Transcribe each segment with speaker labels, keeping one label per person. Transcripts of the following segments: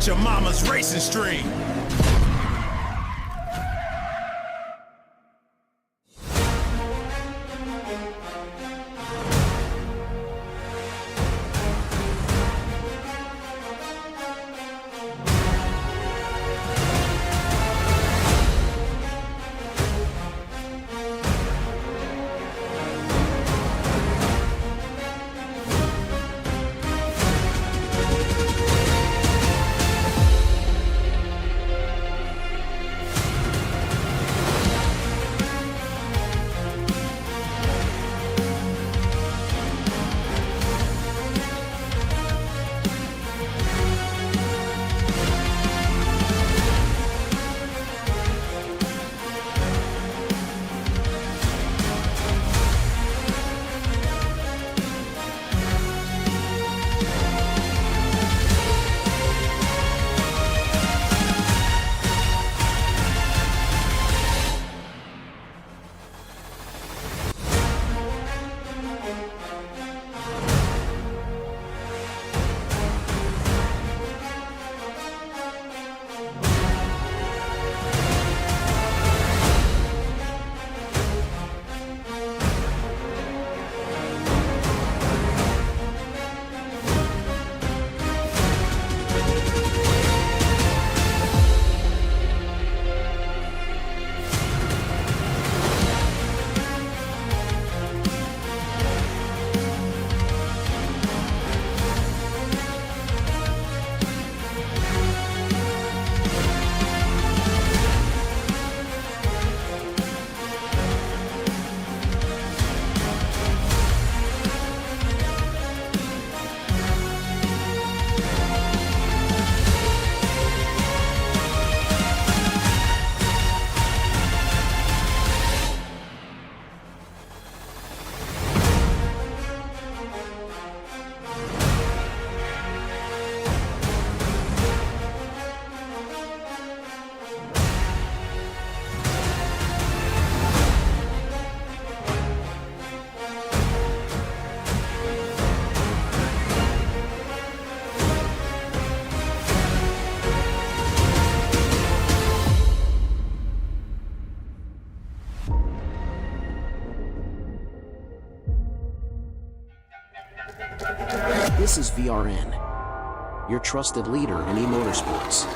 Speaker 1: with your mama's racing stream.
Speaker 2: This is VRN, your trusted leader in e-motorsports.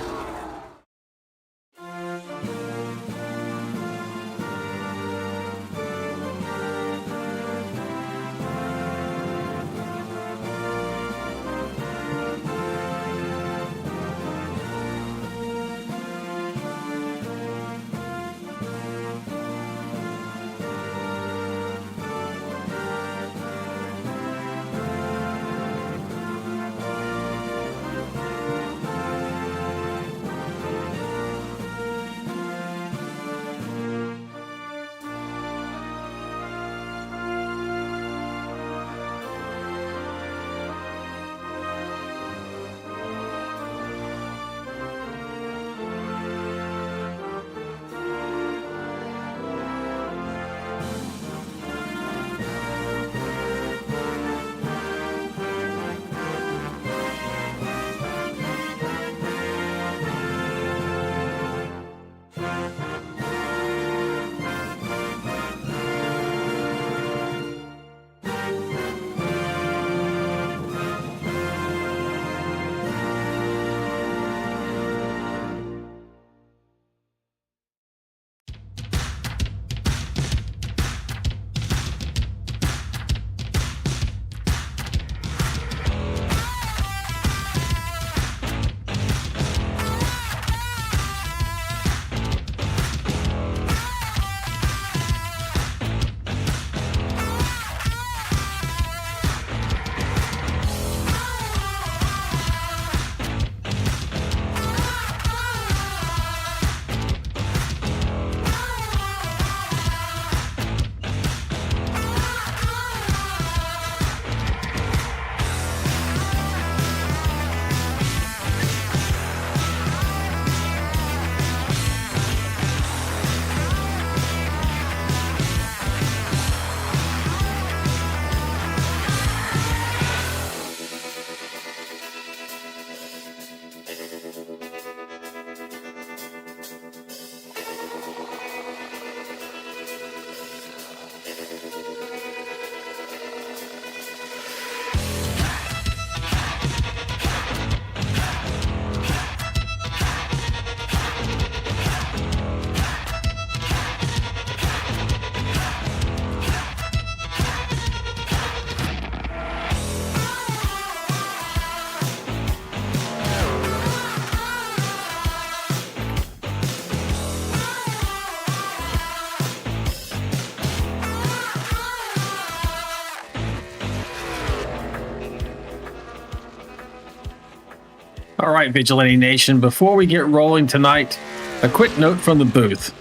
Speaker 3: All right, Vigilante Nation, before we get rolling tonight, a quick note from the booth.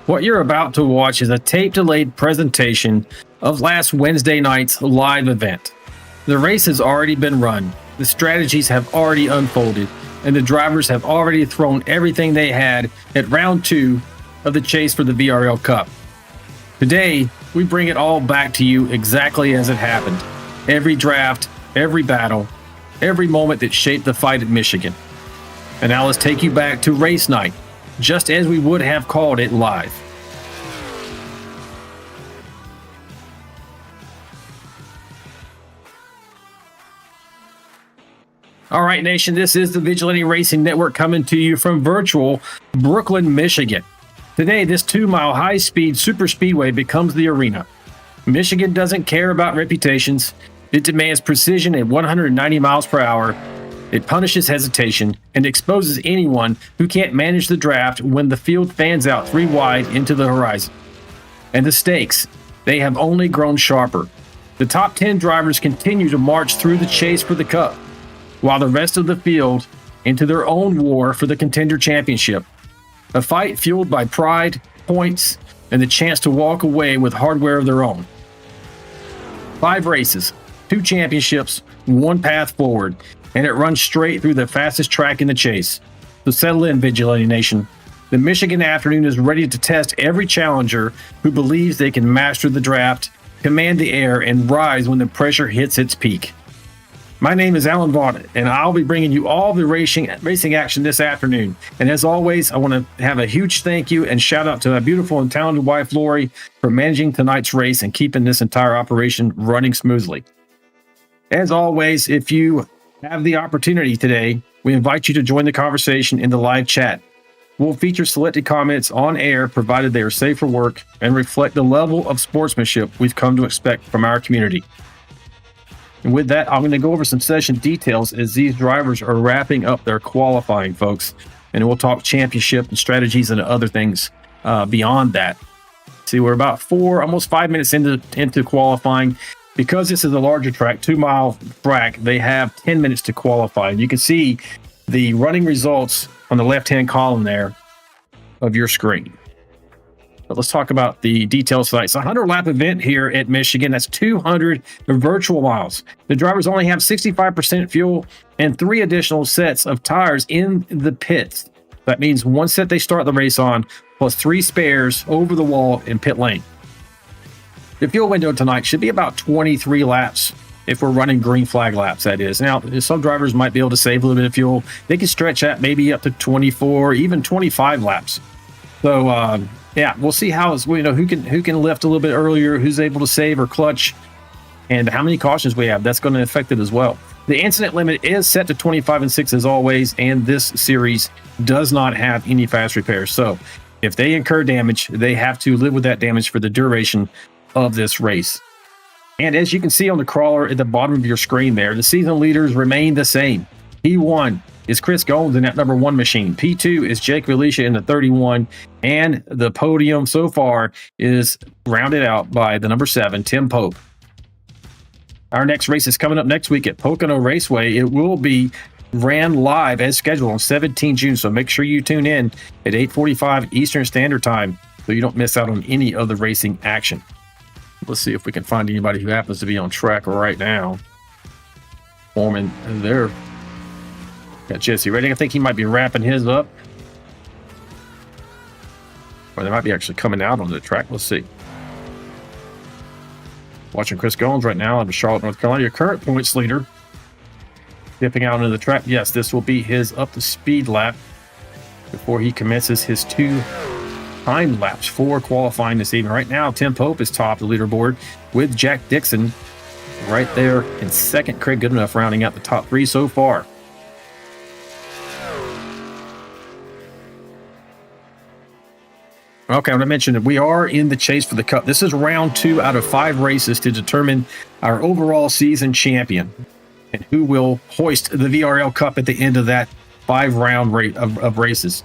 Speaker 3: What you're about to watch is a tape-delayed presentation of last Wednesday night's live event. The race has already been run, the strategies have already unfolded, and the drivers have already thrown everything they had at round 2 of the chase for the VRL Cup. Today, we bring it all back to you exactly as it happened. Every draft, every battle, every moment that shaped the fight at Michigan. And now let's take you back to race night, just as we would have called it live. All right, Nation, this is the Vigilante Racing Network coming to you from virtual Brooklyn, Michigan. Today, this 2-mile high-speed super speedway becomes the arena. Michigan doesn't care about reputations. It demands precision at 190 miles per hour. It punishes hesitation and exposes anyone who can't manage the draft when the field fans out 3 wide into the horizon. And the stakes, they have only grown sharper. The top 10 drivers continue to march through the chase for the Cup, while the rest of the field into their own war for the Contender Championship. A fight fueled by pride, points, and the chance to walk away with hardware of their own. 5 races, 2 championships, 1 path forward, and it runs straight through the fastest track in the chase. So settle in, Vigilante Nation. The Michigan afternoon is ready to test every challenger who believes they can master the draft, command the air, and rise when the pressure hits its peak. My name is Alan Vaughn, and I'll be bringing you all the racing action this afternoon. And as always, I want to have a huge thank you and shout out to my beautiful and talented wife, Lori, for managing tonight's race and keeping this entire operation running smoothly. As always, if you have the opportunity today, we invite you to join the conversation in the live chat. We'll feature selected comments on air, provided they are safe for work and reflect the level of sportsmanship we've come to expect from our community. And with that, I'm going to go over some session details as these drivers are wrapping up their qualifying, folks. And we'll talk championship and strategies and other things beyond that. See, we're about almost 5 minutes into qualifying. Because this is a larger track, 2-mile track, they have 10 minutes to qualify. And you can see the running results on the left-hand column there of your screen. But let's talk about the details tonight. It's a 100-lap event here at Michigan. That's 200 virtual miles. The drivers only have 65% fuel and 3 additional sets of tires in the pits. That means 1 set they start the race on, plus 3 spares over the wall in pit lane. The fuel window tonight should be about 23 laps if we're running green flag laps, that is. Now, some drivers might be able to save a little bit of fuel. They can stretch that maybe up to 24, even 25 laps. So, yeah, we'll see how who can lift a little bit earlier, who's able to save or clutch, and how many cautions we have. That's going to affect it as well. The incident limit is set to 25 and 6 as always, and this series does not have any fast repairs. So, if they incur damage, they have to live with that damage for the duration of this race. And as you can see on the crawler at the bottom of your screen there, the season leaders remain the same. P1 is Chris Gomes in that number 1 machine. P2 is Jake Valicia in the 31. And the podium so far is rounded out by the number 7, Tim Pope. Our next race is coming up next week at Pocono Raceway. It will be ran live as scheduled on 17 June. So make sure you tune in at 8:45 Eastern Standard Time so you don't miss out on any of the racing action. Let's see if we can find anybody who happens to be on track right now. Foreman there. Got Jesse Redding. I think he might be wrapping his up. Or they might be actually coming out on the track. Let's see. Watching Chris Gomes right now out of Charlotte, North Carolina. Your current points leader. Dipping out into the track. Yes, this will be his up to speed lap before he commences his 2 time laps for qualifying this evening. Right now, Tim Pope is top of the leaderboard with Jack Dixon right there in second. Craig Goodenough rounding out the top 3 so far. Okay, I want to mention that we are in the chase for the Cup. This is round 2 out of 5 races to determine our overall season champion and who will hoist the VRL Cup at the end of that 5-round rate of races.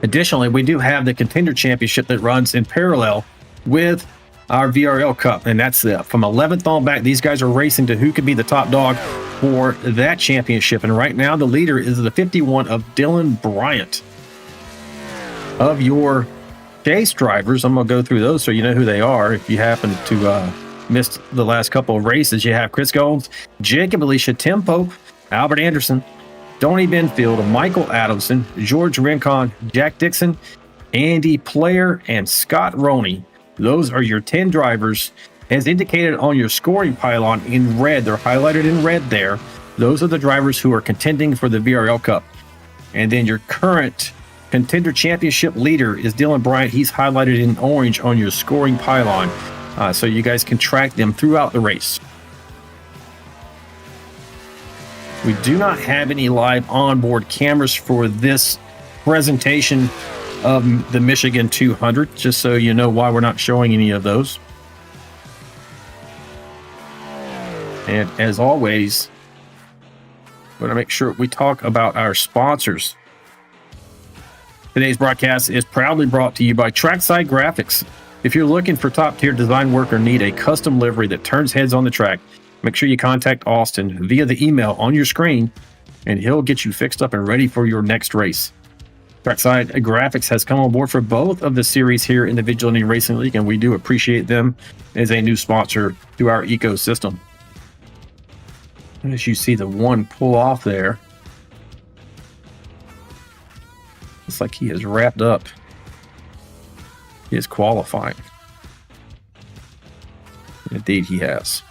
Speaker 3: Additionally, we do have the Contender Championship that runs in parallel with our VRL Cup, and that's from 11th on back. These guys are racing to who could be the top dog for that championship, and right now the leader is the 51 of Dylan Bryant. Of your chase drivers, I'm going to go through those so you know who they are. If you happen to miss the last couple of races, you have Chris Gold, Jacob Alicia, Tim Pope, Albert Anderson, Tony Benfield, Michael Adamson, George Rincon, Jack Dixon, Andy Player, and Scott Roney. Those are your 10 drivers as indicated on your scoring pylon in red. They're highlighted in red there. Those are the drivers who are contending for the VRL Cup. And then your current contender championship leader is Dylan Bryant. He's highlighted in orange on your scoring pylon, so you guys can track them throughout the race. We do not have any live onboard cameras for this presentation of the Michigan 200, just so you know why we're not showing any of those. And as always, we're going to make sure we talk about our sponsors. Today's broadcast is proudly brought to you by Trackside Graphics. If you're looking for top-tier design work or need a custom livery that turns heads on the track, make sure you contact Austin via the email on your screen, and he'll get you fixed up and ready for your next race. Trackside Graphics has come on board for both of the series here in the Vigilante Racing League, and we do appreciate them as a new sponsor to our ecosystem. As you see the one pull off there, looks like he has wrapped up his qualifying. Indeed, he has.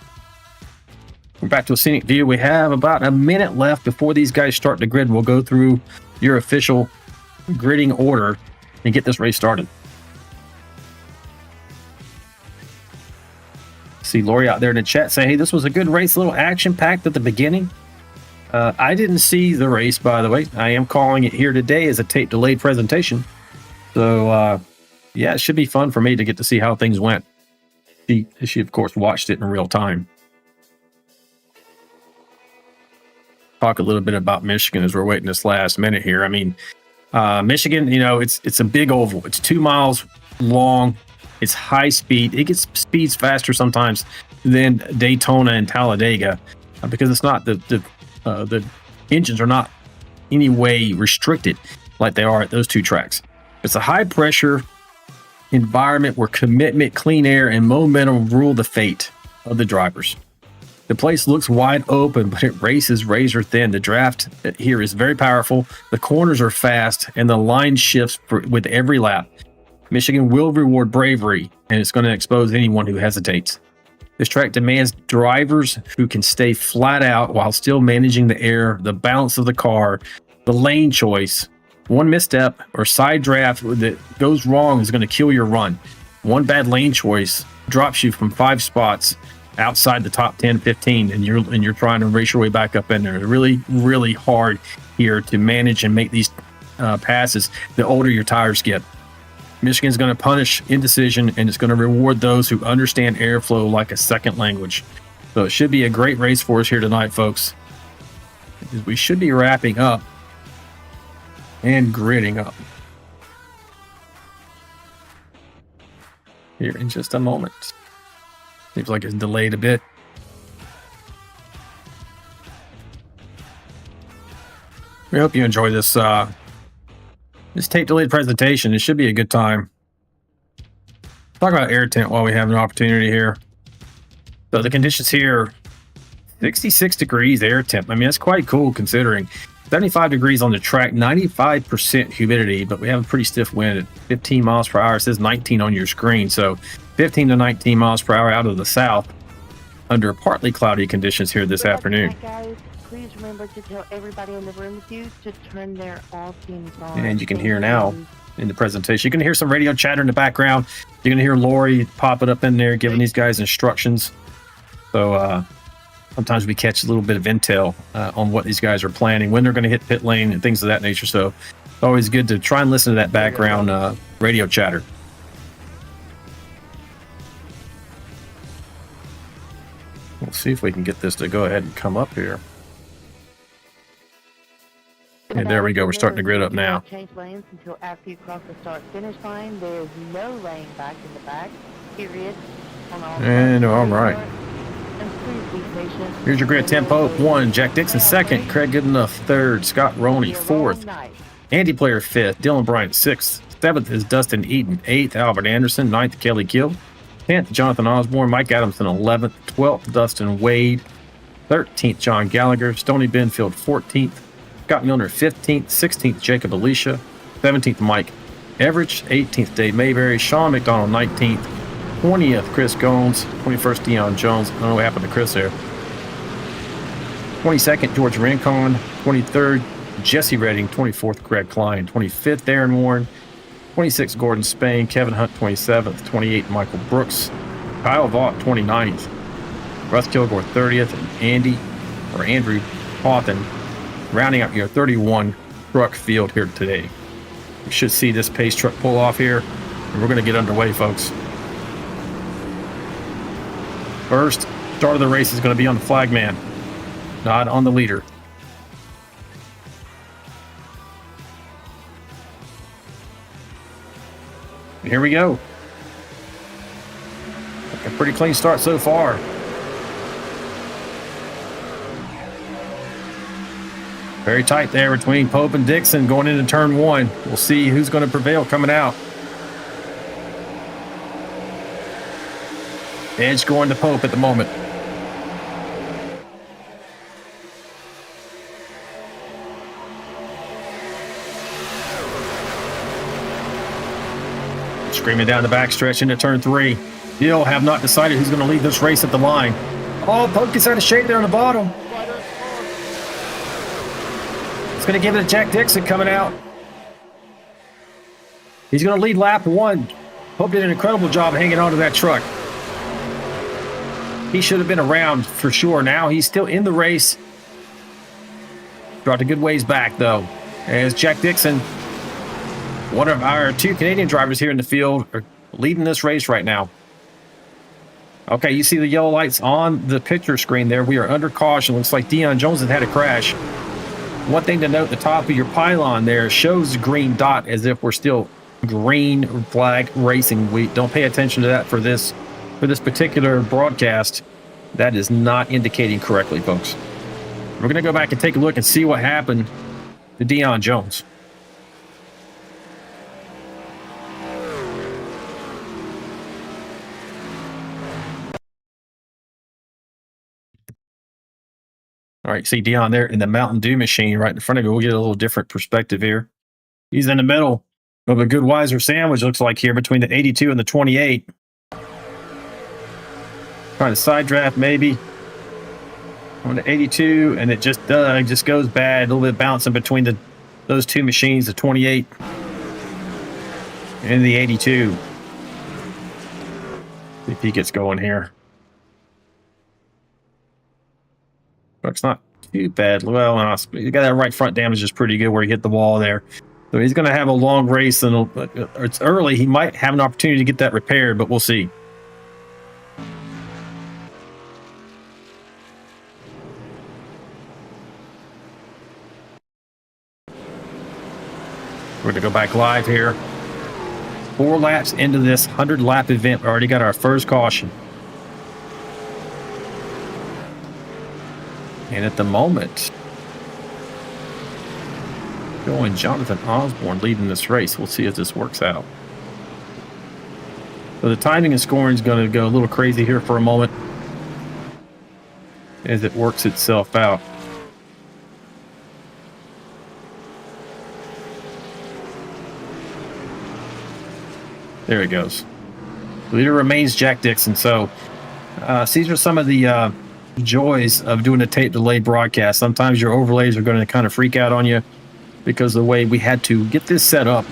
Speaker 3: We're back to a scenic view. We have about a minute left before these guys start the grid. We'll go through your official gridding order and get this race started. See Lori out there in the chat say, hey, this was a good race, a little action packed at the beginning. I didn't see the race, by the way. I am calling it here today as a tape delayed presentation. So, yeah, it should be fun for me to get to see how things went. She of course, watched it in real time. Talk a little bit about Michigan as we're waiting this last minute here. I mean, Michigan, you know, it's a big oval. It's 2 miles long. It's high speed. It gets speeds faster sometimes than Daytona and Talladega because it's not the engines are not any way restricted like they are at those two tracks. It's a high pressure environment where commitment, clean air, and momentum rule the fate of the drivers. The place looks wide open, but it races razor thin. The draft here is very powerful. The corners are fast, and the line shifts with every lap. Michigan will reward bravery, and it's going to expose anyone who hesitates. This track demands drivers who can stay flat out while still managing the air, the balance of the car, the lane choice. One misstep or side draft that goes wrong is going to kill your run. One bad lane choice drops you from 5 spots outside the top 10, 15, and you're trying to race your way back up in there. It's really, really hard here to manage and make these passes the older your tires get. Michigan's going to punish indecision, and it's going to reward those who understand airflow like a second language. So it should be a great race for us here tonight, folks. We should be wrapping up and gridding up here in just a moment. Seems like it's delayed a bit. We hope you enjoy this tape delayed presentation. It should be a good time. Talk about air tent while we have an opportunity here. So the conditions here, 66 degrees air temp. I mean, that's quite cool considering 75 degrees on the track, 95% humidity, but we have a pretty stiff wind at 15 miles per hour. It says 19 on your screen. So 15 to 19 miles per hour out of the south under partly cloudy conditions here this afternoon.
Speaker 4: Guys, please remember to tell everybody in the room with you to turn their all teams on.
Speaker 3: And you can hear now in the presentation, you can hear some radio chatter in the background. You're going to hear Lori popping up in there, giving these guys instructions. So sometimes we catch a little bit of intel on what these guys are planning, when they're going to hit pit lane and things of that nature. So it's always good to try and listen to that background radio chatter. We'll see if we can get this to go ahead and come up here. And there we go. We're starting to grid up now.
Speaker 4: Change lanes until after you cross the start-finish line. There is no lane back in the back, period. on all
Speaker 3: And all
Speaker 4: sides.
Speaker 3: right.
Speaker 4: And please be patient.
Speaker 3: Here's your grid. 10 Pope, 1. Jack Dixon, 2nd. Craig Goodenough, 3rd. Scott Roney, 4th. Andy Player, 5th. Dylan Bryant, 6th. 7th is Dustin Eaton. 8th, Albert Anderson. 9th, Kelly Gill. 10th, Jonathan Osborne. Mike Adamson, 11th. 12th, Dustin Wade. 13th, John Gallagher. Stoney Benfield, 14th. Scott Milner, 15th. 16th, Jacob Alicia. 17th, Mike Everidge. 18th, Dave Mayberry. Sean McDonald, 19th. 20th, Chris Gomes. 21st, Deion Jones. I don't know what happened to Chris there. 22nd, George Rincon. 23rd, Jesse Redding. 24th, Greg Klein. 25th, Aaron Warren. 26th, Gordon Spain. Kevin Hunt, 27th. 28th, Michael Brooks. Kyle Vaught, 29th. Russ Kilgore, 30th. And Andrew Hawthon rounding out your 31 truck field here today. We should see this pace truck pull off here, and we're going to get underway, folks. First start of the race is going to be on the flagman, not on the leader. Here we go. A pretty clean start so far. Very tight there between Pope and Dixon going into turn 1. We'll see who's going to prevail coming out. Edge going to Pope at the moment. Screaming down the backstretch into turn 3. Still have not decided who's going to lead this race at the line. Oh, Pope gets out of shape there on the bottom. It's going to give it to Jack Dixon coming out. He's going to lead lap 1. Pope did an incredible job hanging on to that truck. He should have been around for sure. Now he's still in the race. Dropped a good ways back, though. As Jack Dixon, one of our 2 Canadian drivers here in the field, are leading this race right now. Okay, you see the yellow lights on the picture screen there. We are under caution. Looks like Deion Jones has had a crash. One thing to note, the top of your pylon there shows the green dot as if we're still green flag racing. We don't pay attention to that for this particular broadcast. That is not indicating correctly, folks. We're going to go back and take a look and see what happened to Deion Jones. All right, see Deion there in the Mountain Dew machine right in front of you. We'll get a little different perspective here. He's in the middle of a good Weiser sandwich, looks like here, between the 82 and the 28. Trying to side draft maybe on the 82, and it just goes bad. A little bit bouncing between those 2 machines, the 28 and the 82. See if he gets going here. But it's not too bad. Well, he got that right front damage is pretty good where he hit the wall there. So he's going to have a long race, and it's early. He might have an opportunity to get that repaired, but we'll see. We're going to go back live here. 4 laps into this 100-lap event. We already got our first caution. And at the moment, going Jonathan Osborne leading this race. We'll see if this works out. So the timing and scoring is going to go a little crazy here for a moment as it works itself out. There he goes. Leader remains Jack Dixon. So these are some of the joys of doing a tape delayed broadcast. Sometimes your overlays are going to kind of freak out on you because of the way we had to get this set up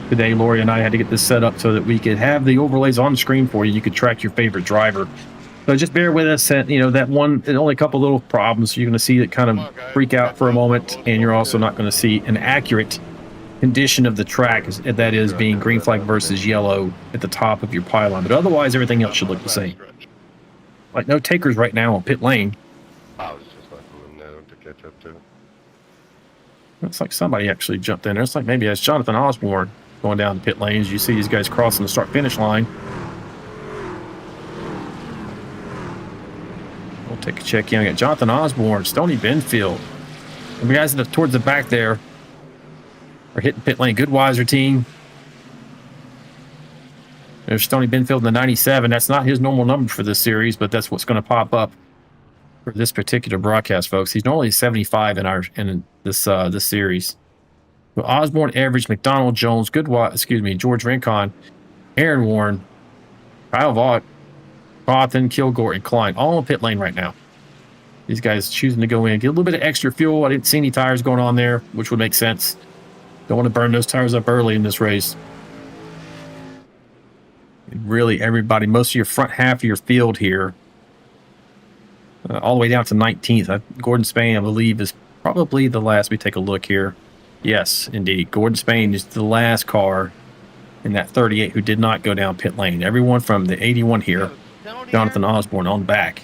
Speaker 3: today. Lori and I had to get this set up so that we could have the overlays on the screen for you. You could track your favorite driver. So just bear with us. And, that one, only a couple little problems. You're going to see it kind of freak out for a moment, and you're also not going to see an accurate condition of the track, that is being green flag versus yellow at the top of your pylon. But otherwise, everything else should look the same. Like no takers right now on pit lane.
Speaker 5: I was just letting them know to catch up to it.
Speaker 3: Looks like somebody actually jumped in there. It's like maybe it's Jonathan Osborne going down the pit lanes. You see these guys crossing the start-finish line. check in. We got Jonathan Osborne, Stoney Benfield. And the guys towards the back there are hitting pit lane. Goodweiser team. There's Stoney Benfield in the 97. That's not his normal number for this series, but that's what's going to pop up for this particular broadcast, folks. He's normally 75 in this series. But Osborne, Average, McDonald, Jones, George Rincon, Aaron Warren, Kyle Vaught, Cawthon, Kilgore, and Klein, all in pit lane right now. These guys choosing to go in, get a little bit of extra fuel. I didn't see any tires going on there, which would make sense. Don't want to burn those tires up early in this race. Really, everybody, most of your front half of your field here, all the way down to 19th. Gordon Spain, I believe, is probably the last. We take a look here. Yes, indeed. Gordon Spain is the last car in that 38 who did not go down pit lane. Everyone from the 81 here, Jonathan Osborne on back,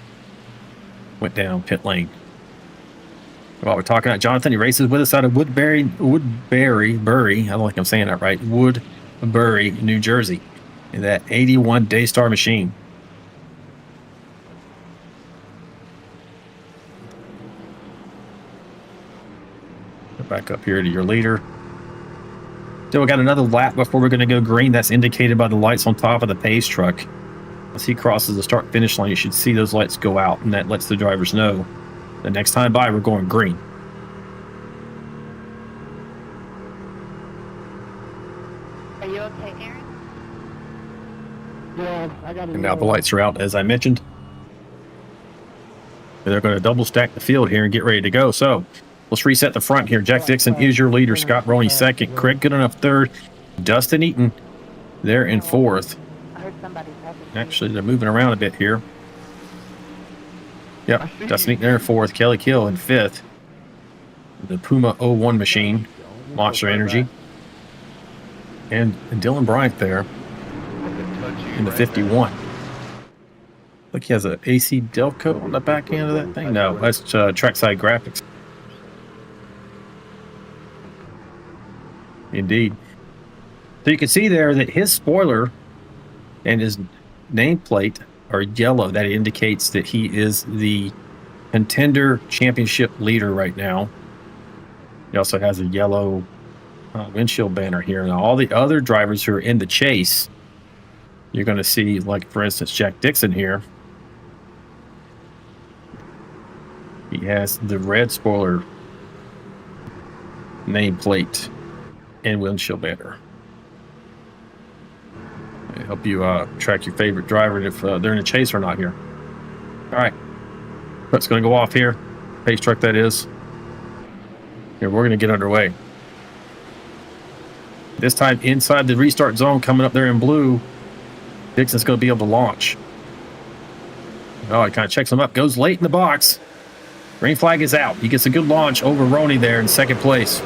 Speaker 3: went down pit lane. While we're talking about Jonathan, he races with us out of Woodbury, I don't think I'm saying that right, Woodbury, New Jersey, in that 81 Daystar machine. Back up here to your leader. Still got another lap before we're going to go green. That's indicated by the lights on top of the pace truck. As he crosses the start finish line, you should see those lights go out, and that lets the drivers know the next time by we're going green.
Speaker 4: Are you okay, Aaron?
Speaker 6: Yeah, I got it.
Speaker 3: And now the lights are out, as I mentioned. And they're going to double stack the field here and get ready to go. So let's reset the front here. Jack Dixon is your leader. Scott Roney second. Craig Goodenough third. Dustin Eaton there in fourth.
Speaker 4: I heard somebody talking.
Speaker 3: Actually, they're moving around a bit here. Yep, Dustin Eaton there in fourth. Kelly Kill in fifth. The Puma 01 machine. Monster Energy. And Dylan Bryant there in the 51. Look, he has an AC Delco on the back end of that thing. No, that's Trackside Graphics. Indeed. So you can see there that his spoiler and his nameplate are yellow. That indicates that he is the contender championship leader right now. He also has a yellow windshield banner here. Now, all the other drivers who are in the chase, you're going to see, like, for instance, Jack Dixon here. He has the red spoiler nameplate and windshield banner. It'll help you track your favorite driver if they're in a chase or not here. All right. That's going to go off here. Pace truck, that is. Here, we're going to get underway. This time inside the restart zone, coming up there in blue. Dixon's going to be able to launch. Oh, he kind of checks him up. Goes late in the box. Green flag is out. He gets a good launch over Roney there in second place.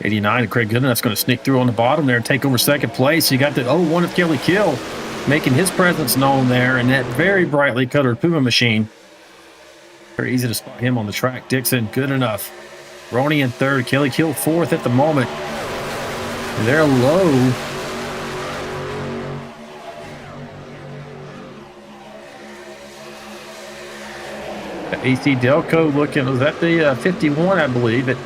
Speaker 3: '89, Craig Gooden. That's going to sneak through on the bottom there and take over second place. You got the 01 of Kelly Kill making his presence known there in that very brightly colored Puma machine. Very easy to spot him on the track. Dixon, good enough. Roney in third. Kelly Kill fourth at the moment. They're low. The AC Delco looking, was that the 51, I believe?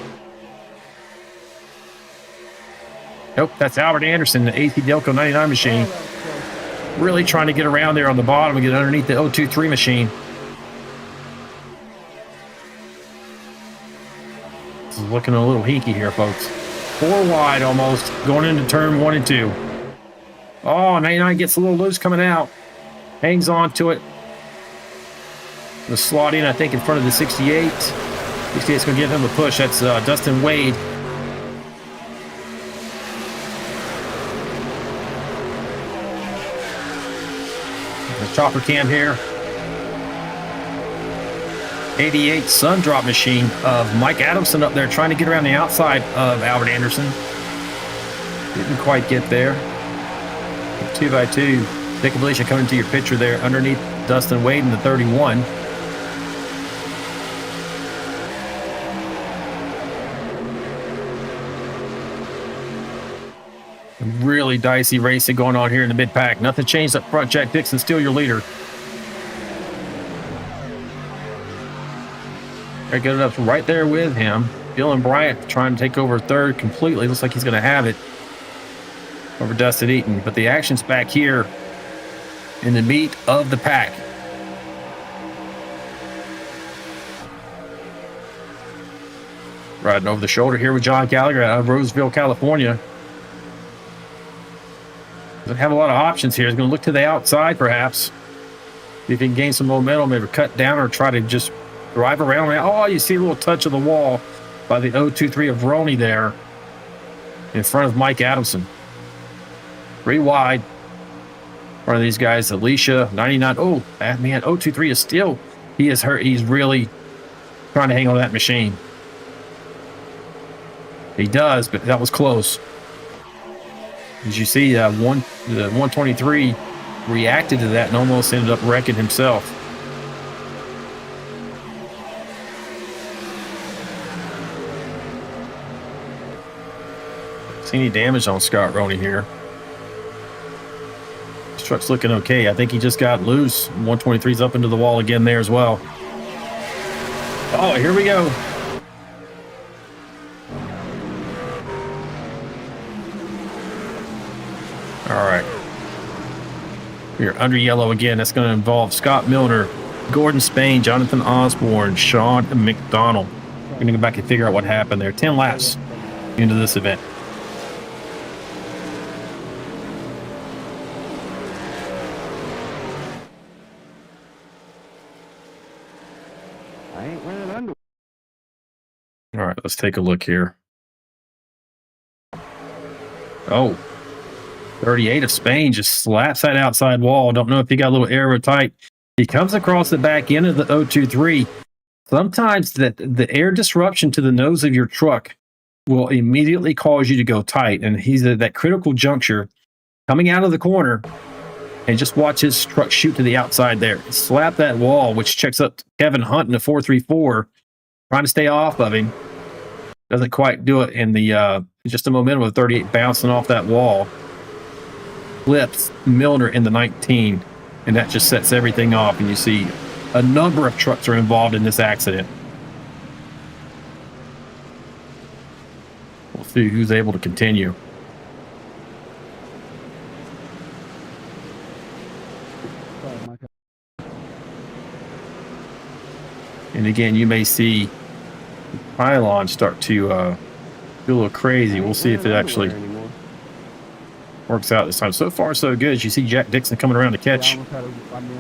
Speaker 3: Nope, that's Albert Anderson, the AC Delco 99 machine. Really trying to get around there on the bottom and get underneath the 023 machine. This is looking a little hinky here, folks. 4 wide almost, going into turn 1 and 2. Oh, 99 gets a little loose coming out. Hangs on to it. The slot in, I think, in front of the 68. 68's going to give him a push. That's Dustin Wade. The chopper cam here. 88 sun drop machine of Mike Adamson up there trying to get around the outside of Albert Anderson. Didn't quite get there. 2x2. Nick Ablisha coming to your picture there underneath Dustin Wade in the 31. really dicey racing going on here in the mid-pack. Nothing changed up front. Jack Dixon still your leader. They're good enough right there with him. Dylan Bryant trying to take over third completely. Looks like he's going to have it over Dustin Eaton. But the action's back here in the meat of the pack. Riding over the shoulder here with John Gallagher out of Roseville, California. Doesn't have a lot of options here. He's going to look to the outside, perhaps. See if he can gain some momentum, maybe cut down or try to just drive around. Oh, you see a little touch of the wall by the 023 of Roney there in front of Mike Adamson. 3 wide. One of these guys, Alicia, 99. Oh, man, 023 is still, he is hurt. He's really trying to hang on to that machine. He does, but that was close. As you see, the 123 reacted to that and almost ended up wrecking himself. See any damage on Scott Roney here? This truck's looking okay. I think he just got loose. 123's up into the wall again there as well. Oh, here we go. All right. We're under yellow again. That's going to involve Scott Milner, Gordon Spain, Jonathan Osborne, Sean McDonald. We're going to go back and figure out what happened there. 10 laps into this event.
Speaker 6: I ain't wearing underwear.
Speaker 3: All right, let's take a look here. Oh. 38 of Spain just slaps that outside wall. Don't know if he got a little aero tight. He comes across the back end of the 023. Sometimes the air disruption to the nose of your truck will immediately cause you to go tight. And he's at that critical juncture coming out of the corner. And just watch his truck shoot to the outside there. Slap that wall, which checks up Kevin Hunt in the 434. Trying to stay off of him. Doesn't quite do it. And the just a momentum of 38 bouncing off that wall. Flips Milner in the 19, and that just sets everything off, and you see a number of trucks are involved in this accident. We'll see who's able to continue. And again, you may see the pylon start to do a little crazy. We'll see if it actually works out this time. So far, so good. As you see Jack Dixon coming around to catch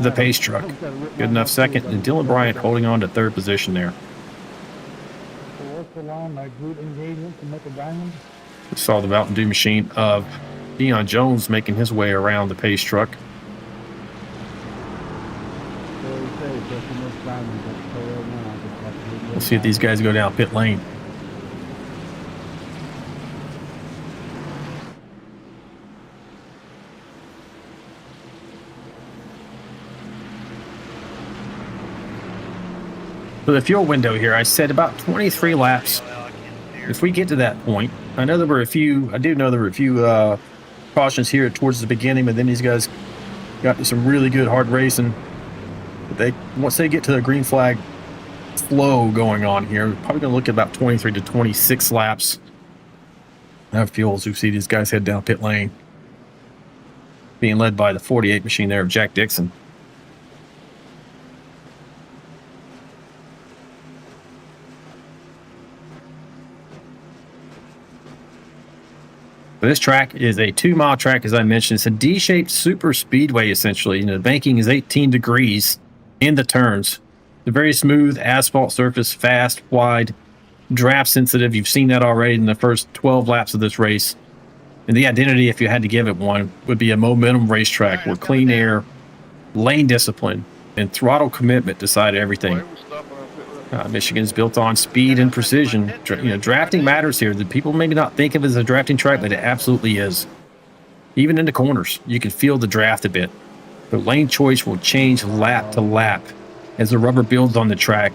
Speaker 3: the pace truck. Good enough second. And Dylan Bryant holding on to third position there. We saw the Mountain Dew machine of Deion Jones making his way around the pace truck. We'll see if these guys go down pit lane. For the fuel window here, I said about 23 laps. If we get to that point, I know there were a few. I do know there were a few cautions here towards the beginning, but then these guys got to some really good hard racing. But once they get to the green flag flow going on here, we're probably going to look at about 23 to 26 laps. Now fuels. You see these guys head down pit lane, being led by the 48 machine there of Jack Dixon. This track is a 2-mile track, as I mentioned. It's a D-shaped super speedway, essentially. The banking is 18 degrees in the turns. It's a very smooth asphalt surface, fast, wide, draft sensitive. You've seen that already in the first 12 laps of this race. And the identity, if you had to give it one, would be a momentum racetrack where clean air, lane discipline, and throttle commitment decide everything. Michigan's built on speed and precision. Drafting matters here. The people maybe not think of it as a drafting track, but it absolutely is. Even in the corners, you can feel the draft a bit. The lane choice will change lap to lap as the rubber builds on the track.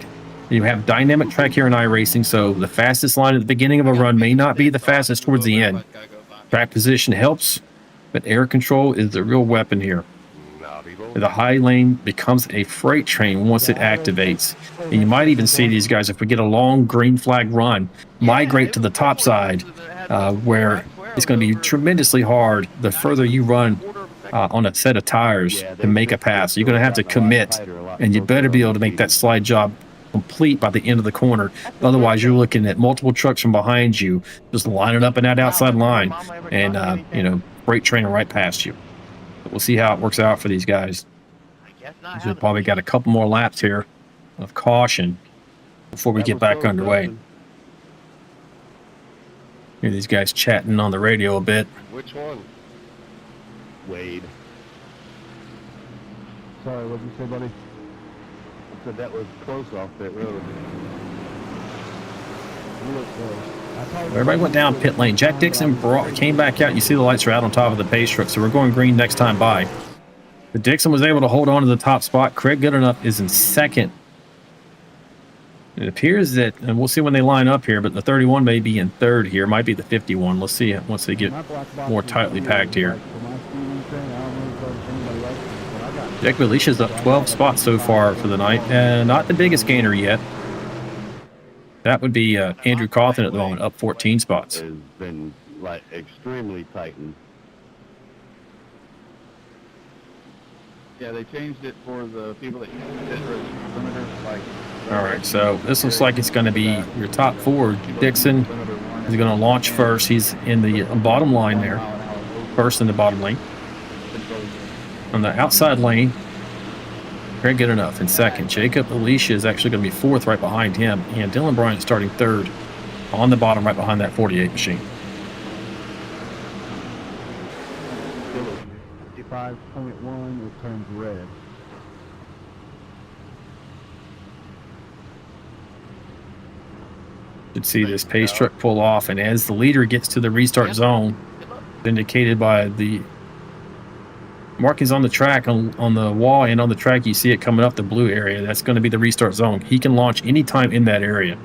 Speaker 3: You have dynamic track here in iRacing, so the fastest line at the beginning of a run may not be the fastest towards the end. Track position helps, but air control is the real weapon here.
Speaker 5: Naughty boy.
Speaker 3: The high lane becomes a freight train once it activates. And you might even see these guys, if we get a long green flag run, migrate to the top side, where it's going to be tremendously hard the further you run on a set of tires to make a pass. You're going to have to commit, and you better be able to make that slide job complete by the end of the corner. Otherwise, you're looking at multiple trucks from behind you just lining up in that outside line and, you know, freight training right past you. But we'll see how it works out for these guys. We've probably got a couple more laps here of caution before we get back underway. Hear these guys chatting on the radio a bit.
Speaker 5: Which one? Wade.
Speaker 6: Sorry, what'd you say, buddy?
Speaker 5: I said that was close off that road.
Speaker 6: You look close.
Speaker 3: Everybody went down pit lane. Jack Dixon came back out. You see the lights are out on top of the pace truck, so we're going green next time by. But Dixon was able to hold on to the top spot. Craig Goodenough is in second. It appears that, and we'll see when they line up here, but the 31 may be in third here. Might be the 51. Let's see once they get more tightly packed here. Jack Belicia's up 12 spots so far for the night, and not the biggest gainer yet. That would be Andrew Cawthon at the moment, up 14 spots.
Speaker 5: Has been like extremely tightened.
Speaker 6: Yeah, they changed it for the people that use pit road perimeters, like.
Speaker 3: All right, so this looks like it's going to be your top four. Dixon is going to launch first. He's in the bottom line there, first in the bottom lane. On the outside lane, Craig Goodenough in second. Jacob Alicia is actually going to be fourth right behind him. And Dylan Bryant starting third on the bottom right behind that 48 machine.
Speaker 6: 55.1, it turns red.
Speaker 3: Should see this pace truck pull off, and as the leader gets to the restart zone, indicated by the markings on the track, on the wall and on the track, you see it coming up the blue area. That's going to be the restart zone. He can launch anytime in that area.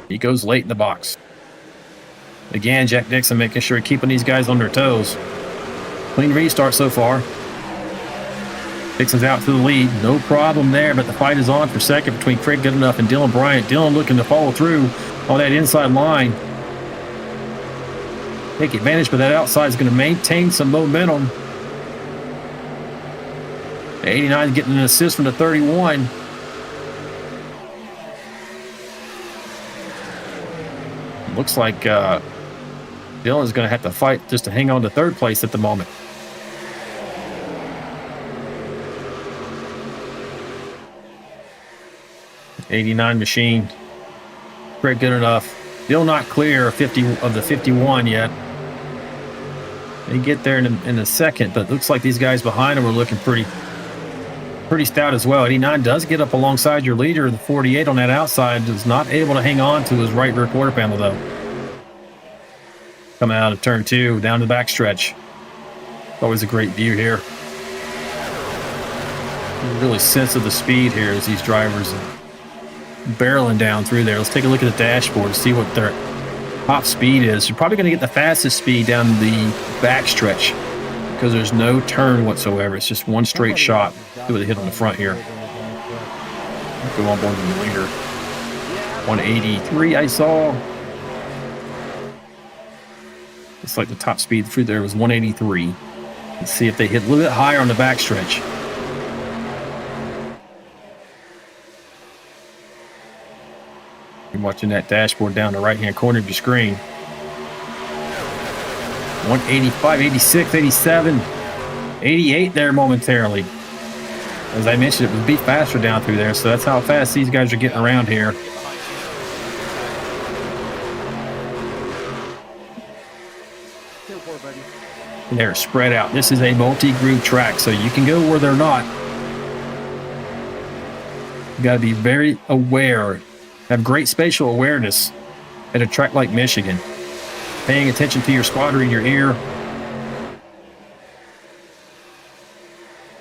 Speaker 3: He goes late in the box. Again, Jack Dixon making sure keeping these guys on their toes. Clean restart so far. Dixon's out to the lead. No problem there, but the fight is on for second between Craig Goodenough and Dylan Bryant. Dylan looking to follow through on that inside line. Take advantage, but that outside is going to maintain some momentum. The 89 is getting an assist from the 31. Looks like Dylan's going to have to fight just to hang on to third place at the moment. '89 machine. Craig Goodenough. Still not clear of the 51 yet. They get there in a second, but looks like these guys behind him are looking pretty stout as well. 89 does get up alongside your leader. The 48 on that outside is not able to hang on to his right rear quarter panel though. Coming out of turn 2, down the backstretch. Always a great view here. You really sense of the speed here as these drivers are barreling down through there. Let's take a look at the dashboard to see what their top speed is. You're probably going to get the fastest speed down the backstretch because there's no turn whatsoever. It's just one straight shot. See what they hit on the front here. Go on board with the leader. 183 I saw. Looks like the top speed through there was 183. Let's see if they hit a little bit higher on the backstretch. You're watching that dashboard down the right-hand corner of your screen. 185, 86, 87, 88 there momentarily. As I mentioned, it would be faster down through there, so that's how fast these guys are getting around here. And they're spread out. This is a multi-groove track, so you can go where they're not. You got to be very aware, have great spatial awareness at a track like Michigan. Paying attention to your spotter in your ear.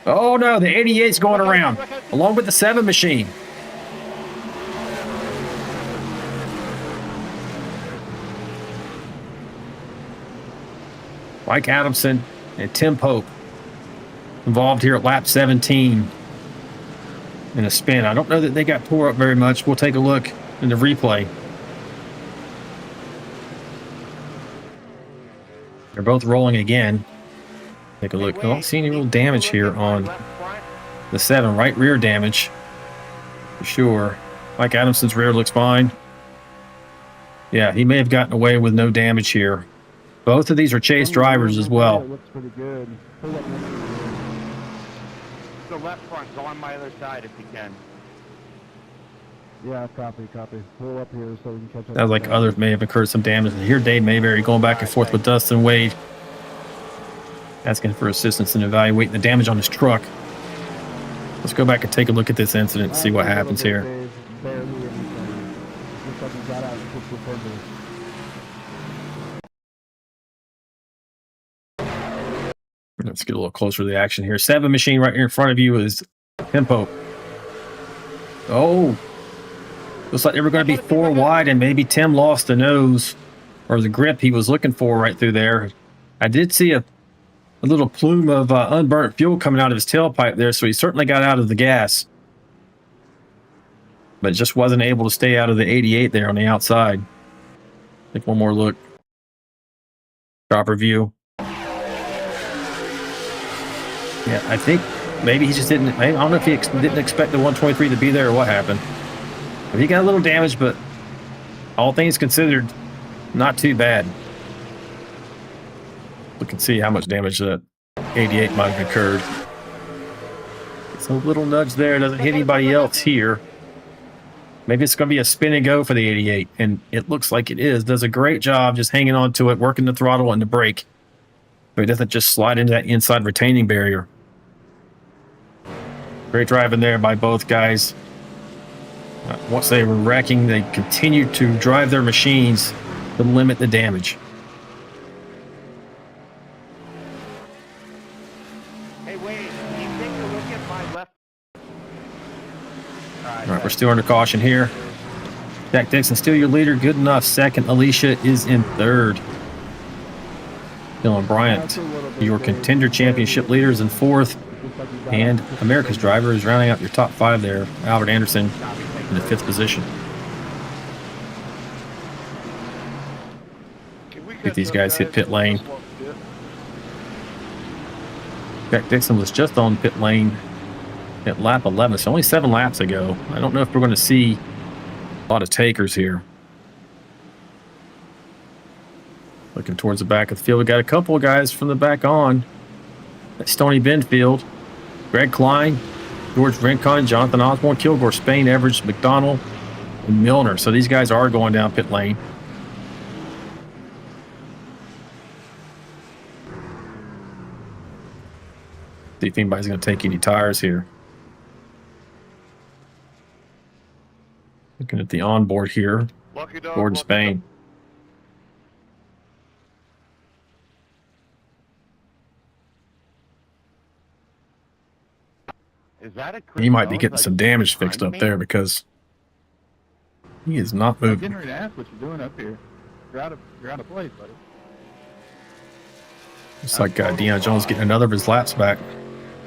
Speaker 3: Oh no, the 88's going around, along with the 7 machine. Mike Adamson and Tim Pope involved here at lap 17 in a spin. I don't know that they got tore up very much. We'll take a look in the replay. They're both rolling again. Take a look. I don't see any real damage here on the 7. Right rear damage for sure. Mike Adamson's rear looks fine. Yeah, he may have gotten away with no damage here. Both of these are chase drivers as well.
Speaker 5: It looks pretty good. Pull up
Speaker 7: The left front, go on my other side if you can.
Speaker 5: yeah, copy. Pull up here so we can catch up.
Speaker 3: Sounds like others may have incurred some damage. And here Dave Mayberry going back and forth with Dustin Wade, asking for assistance in evaluating the damage on his truck. Let's go back and take a look at this incident and see what happens here.
Speaker 5: Barely anything. Looks like he got out and kicked the fender.
Speaker 3: Let's get a little closer to the action here. 7 machine right here in front of you is Tempo. Oh, looks like they were going to be 4 wide, and maybe Tim lost the nose or the grip he was looking for right through there. I did see a little plume of unburnt fuel coming out of his tailpipe there, so he certainly got out of the gas, but just wasn't able to stay out of the 88 there on the outside. Take one more look. Proper view. Yeah, I think maybe he just didn't. I don't know if he didn't expect the 123 to be there or what happened. But he got a little damage, but all things considered, not too bad. Look and see how much damage that 88 might have occurred. It's a little nudge there. Doesn't hit anybody else here. Maybe it's going to be a spin and go for the 88, and it looks like it is. Does a great job just hanging on to it, working the throttle and the brake, so he doesn't just slide into that inside retaining barrier. Great driving there by both guys. Once they were wrecking, they continued to drive their machines to limit the damage.
Speaker 7: Hey, wait, can you take a look at my left?
Speaker 3: All right, we're still under caution here. Jack Dixon, still your leader. Good enough. Second. Alicia is in third. Dylan Bryant, your contender championship leader, is in fourth. And America's driver is rounding out your top 5 there. Albert Anderson in the 5th position. Get these guys hit pit lane. Jack Dixon was just on pit lane at lap 11, so only 7 laps ago. I don't know if we're going to see a lot of takers here. Looking towards the back of the field, we got a couple of guys from the back on. That's Stony Bend field. Greg Klein, George Rincon, Jonathan Osborne, Kilgore, Spain, Everett, McDonald, and Milner. So these guys are going down pit lane. See if anybody's going to take any tires here. Looking at the onboard here. Gordon Spain.
Speaker 7: Is that a
Speaker 3: He might be getting some damage fixed up there because he is not
Speaker 6: I'm
Speaker 3: moving.
Speaker 6: getting ready to ask what you're doing up here. You're out of place, buddy.
Speaker 3: Looks like Deion Jones getting another of his laps back.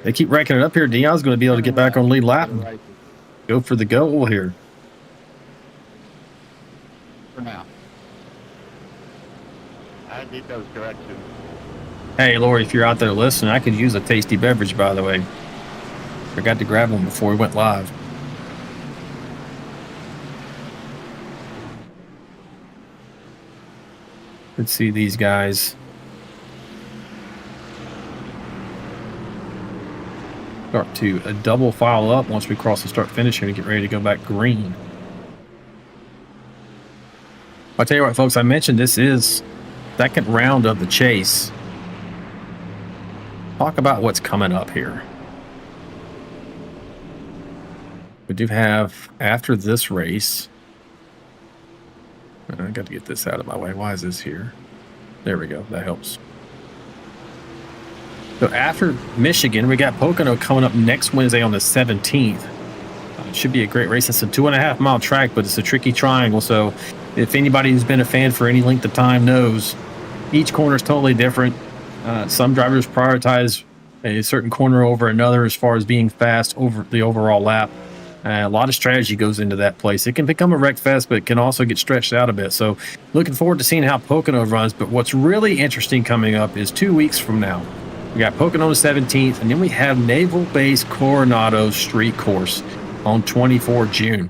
Speaker 3: They keep ranking it up here. Deion's going to be able to get back on lead lap and go for the goal here.
Speaker 6: For now.
Speaker 7: I need those corrections.
Speaker 3: Hey, Lori, if you're out there listening, I could use a tasty beverage, by the way. Forgot to grab one before we went live. Let's see these guys. Start to a double file up once we cross the start finish here to get ready to go back green. I'll tell you what, folks, I mentioned this is second round of the chase. Talk about what's coming up here. We do have, after this race, I got to get this out of my way. Why is this here? There we go. That helps. So after Michigan, we got Pocono coming up next Wednesday on the 17th. It should be a great race. It's a 2.5 mile track, but it's a tricky triangle. So if anybody who's been a fan for any length of time knows, each corner is totally different. Some drivers prioritize a certain corner over another as far as being fast over the overall lap. A lot of strategy goes into that place. It can become a wreck fest, but it can also get stretched out a bit. So looking forward to seeing how Pocono runs. But what's really interesting coming up is 2 weeks from now. We got Pocono the 17th, and then we have Naval Base Coronado Street Course on 24 June.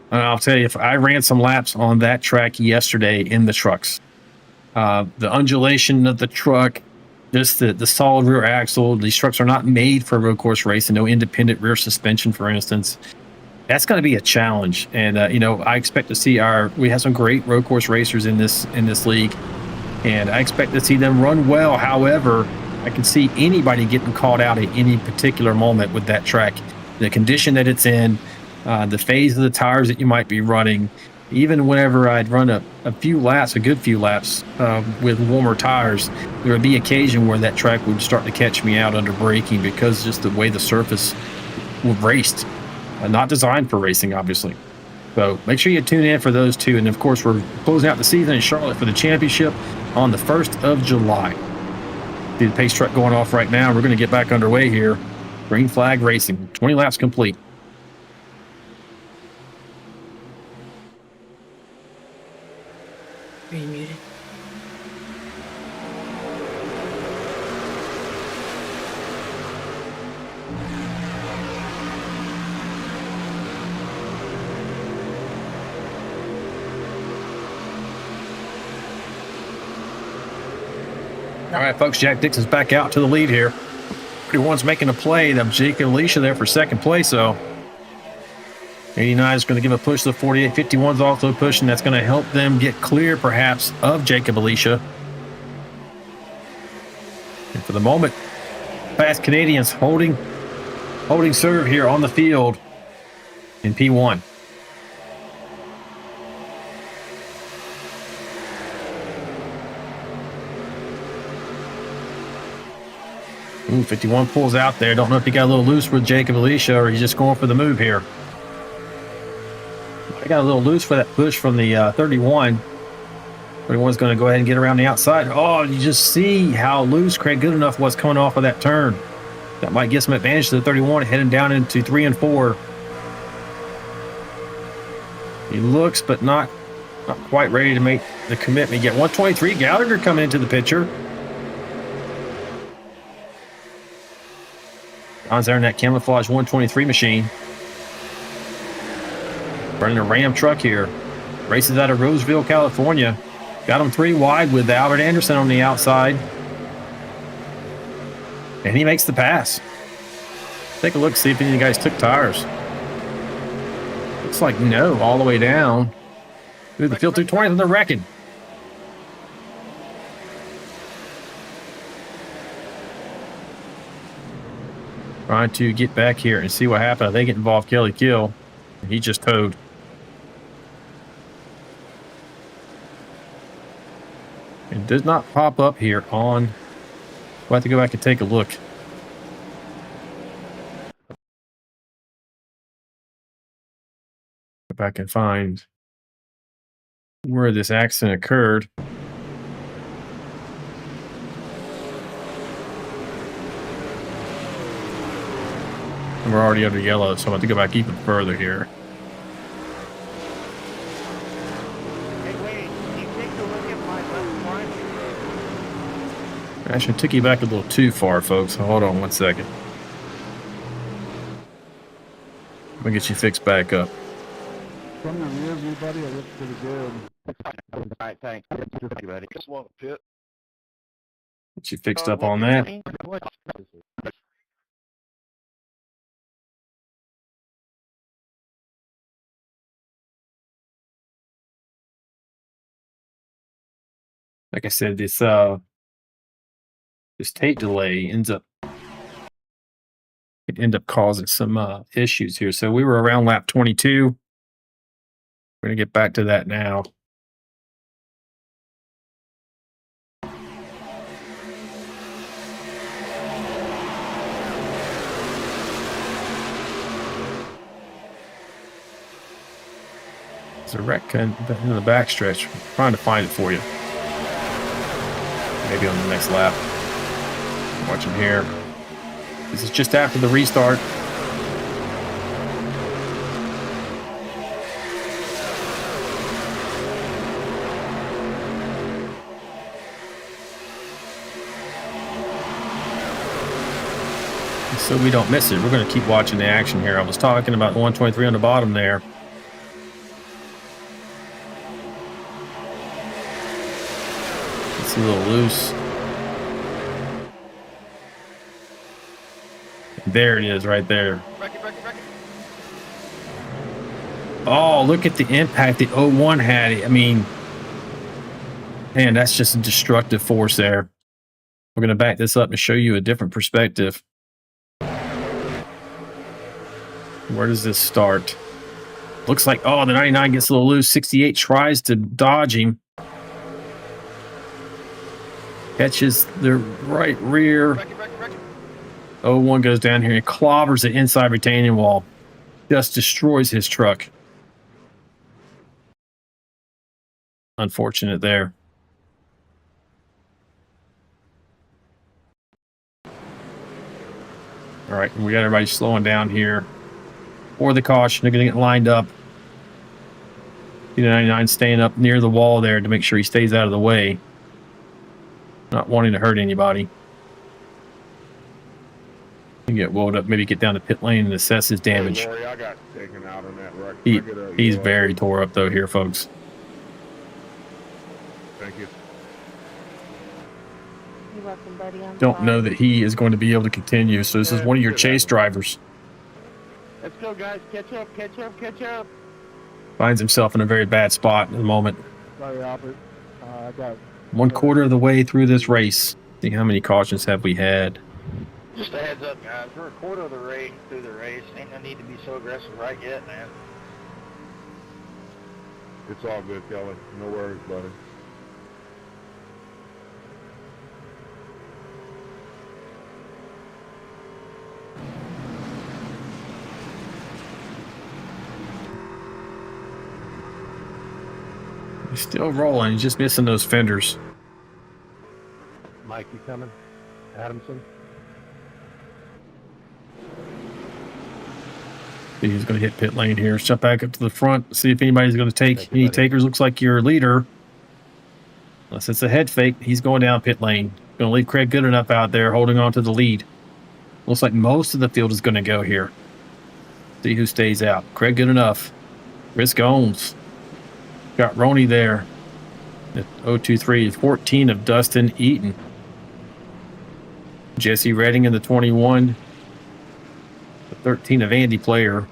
Speaker 3: And I'll tell you, if I ran some laps on that track yesterday in the trucks. The undulation of the truck, just the solid rear axle. These trucks are not made for road course racing. No independent rear suspension, for instance. That's going to be a challenge. And I expect to see we have some great road course racers in this league, and I expect to see them run well. However, I can see anybody getting caught out at any particular moment with that track. The condition that it's in, the phase of the tires that you might be running. Even whenever I'd run a good few laps with warmer tires, there would be occasion where that track would start to catch me out under braking because just the way the surface was raced. Not designed for racing, obviously. So make sure you tune in for those two. And of course, we're closing out the season in Charlotte for the championship on the 1st of July. See the pace truck going off right now. We're going to get back underway here. Green flag racing, 20 laps complete.
Speaker 8: Are you muted?
Speaker 3: All right, folks, Jack Dixon's back out to the lead here. Everyone's making a play. Jake and Alicia there for second place, so 89 is going to give a push to the 48. 51 is also pushing. That's going to help them get clear, perhaps, of Jacob Alicia. And for the moment, fast Canadians holding serve here on the field in P1. Ooh, 51 pulls out there. Don't know if he got a little loose with Jacob Alicia or he's just going for the move here. I got a little loose for that push from the 31. 31's going to go ahead and get around the outside. Oh, you just see how loose Craig Goodenough was coming off of that turn. That might get some advantage to the 31, heading down into 3 and 4. He looks, but not quite ready to make the commitment yet. 123, Gallagher coming into the picture. John's there in that camouflage 123 machine. Running a Ram truck here. Races out of Roseville, California. Got him 3 wide with Albert Anderson on the outside. And he makes the pass. Take a look, see if any of the guys took tires. Looks like no, all the way down. Through the field 220, and they're wrecking. Trying to get back here and see what happened. I think it involved Kelly Kill. He just towed. It does not pop up here on. We'll have to go back and take a look. If I can find where this accident occurred. We're already under yellow, so I'm going to go back even further here.
Speaker 7: Hey, wait. Can you take a look at my left front?
Speaker 3: Actually, took you back a little too far, folks. So hold on 1 second. Let me get you fixed back up.
Speaker 5: From the rear view, buddy, it looks pretty good.
Speaker 7: All right, thanks. Buddy. Just want to pit.
Speaker 3: Get you fixed up on that. Like I said, this tape delay could end up causing some issues here. So we were around lap 22. We're going to get back to that now. There's a wreck in the backstretch. I'm trying to find it for you. Maybe on the next lap. Watch him here. This is just after the restart. So we don't miss it. We're going to keep watching the action here. I was talking about 123 on the bottom there. It's a little loose. There it is right there. Oh, look at the impact the 01 had. I mean, man, that's just a destructive force there. We're going to back this up and show you a different perspective. Where does this start? Looks like, oh, the 99 gets a little loose. 68 tries to dodge him. Catches the right rear. 01 goes down here and clobbers the inside retaining wall. Just destroys his truck. Unfortunate there. All right, we got everybody slowing down here. For the caution, they're going to get lined up. 99 staying up near the wall there to make sure he stays out of the way. Not wanting to hurt anybody. You get wound up, maybe get down to pit lane and assess his damage.
Speaker 5: Hey, Lori, I got taken out on that wreck.
Speaker 3: He's very tore up though here, folks.
Speaker 5: Thank you.
Speaker 4: You're welcome, buddy.
Speaker 3: Don't know that he is going to be able to continue. So this is one of your chase drivers.
Speaker 7: Let's go, guys. Catch up, catch up, catch up.
Speaker 3: Finds himself in a very bad spot at the moment.
Speaker 5: Sorry, Albert. I got
Speaker 3: 1/4 of the way through this race. See how many cautions have we had?
Speaker 7: Just a heads up, guys. We're a quarter of the way through the race. Ain't no need to be so aggressive right yet, man.
Speaker 5: It's all good, Kelly. No worries, buddy.
Speaker 3: He's still rolling. He's just missing those fenders.
Speaker 5: Mike, you coming? Adamson?
Speaker 3: He's going to hit pit lane here. Jump back up to the front. See if anybody's going to take any takers. Looks like your leader. Unless it's a head fake, he's going down pit lane. Going to leave Craig Goodenough out there holding on to the lead. Looks like most of the field is going to go here. See who stays out. Craig Goodenough. Risk owns. Got Roney there. At 023, 14 of Dustin Eaton. Jesse Redding in the 21. The 13 of Andy Player.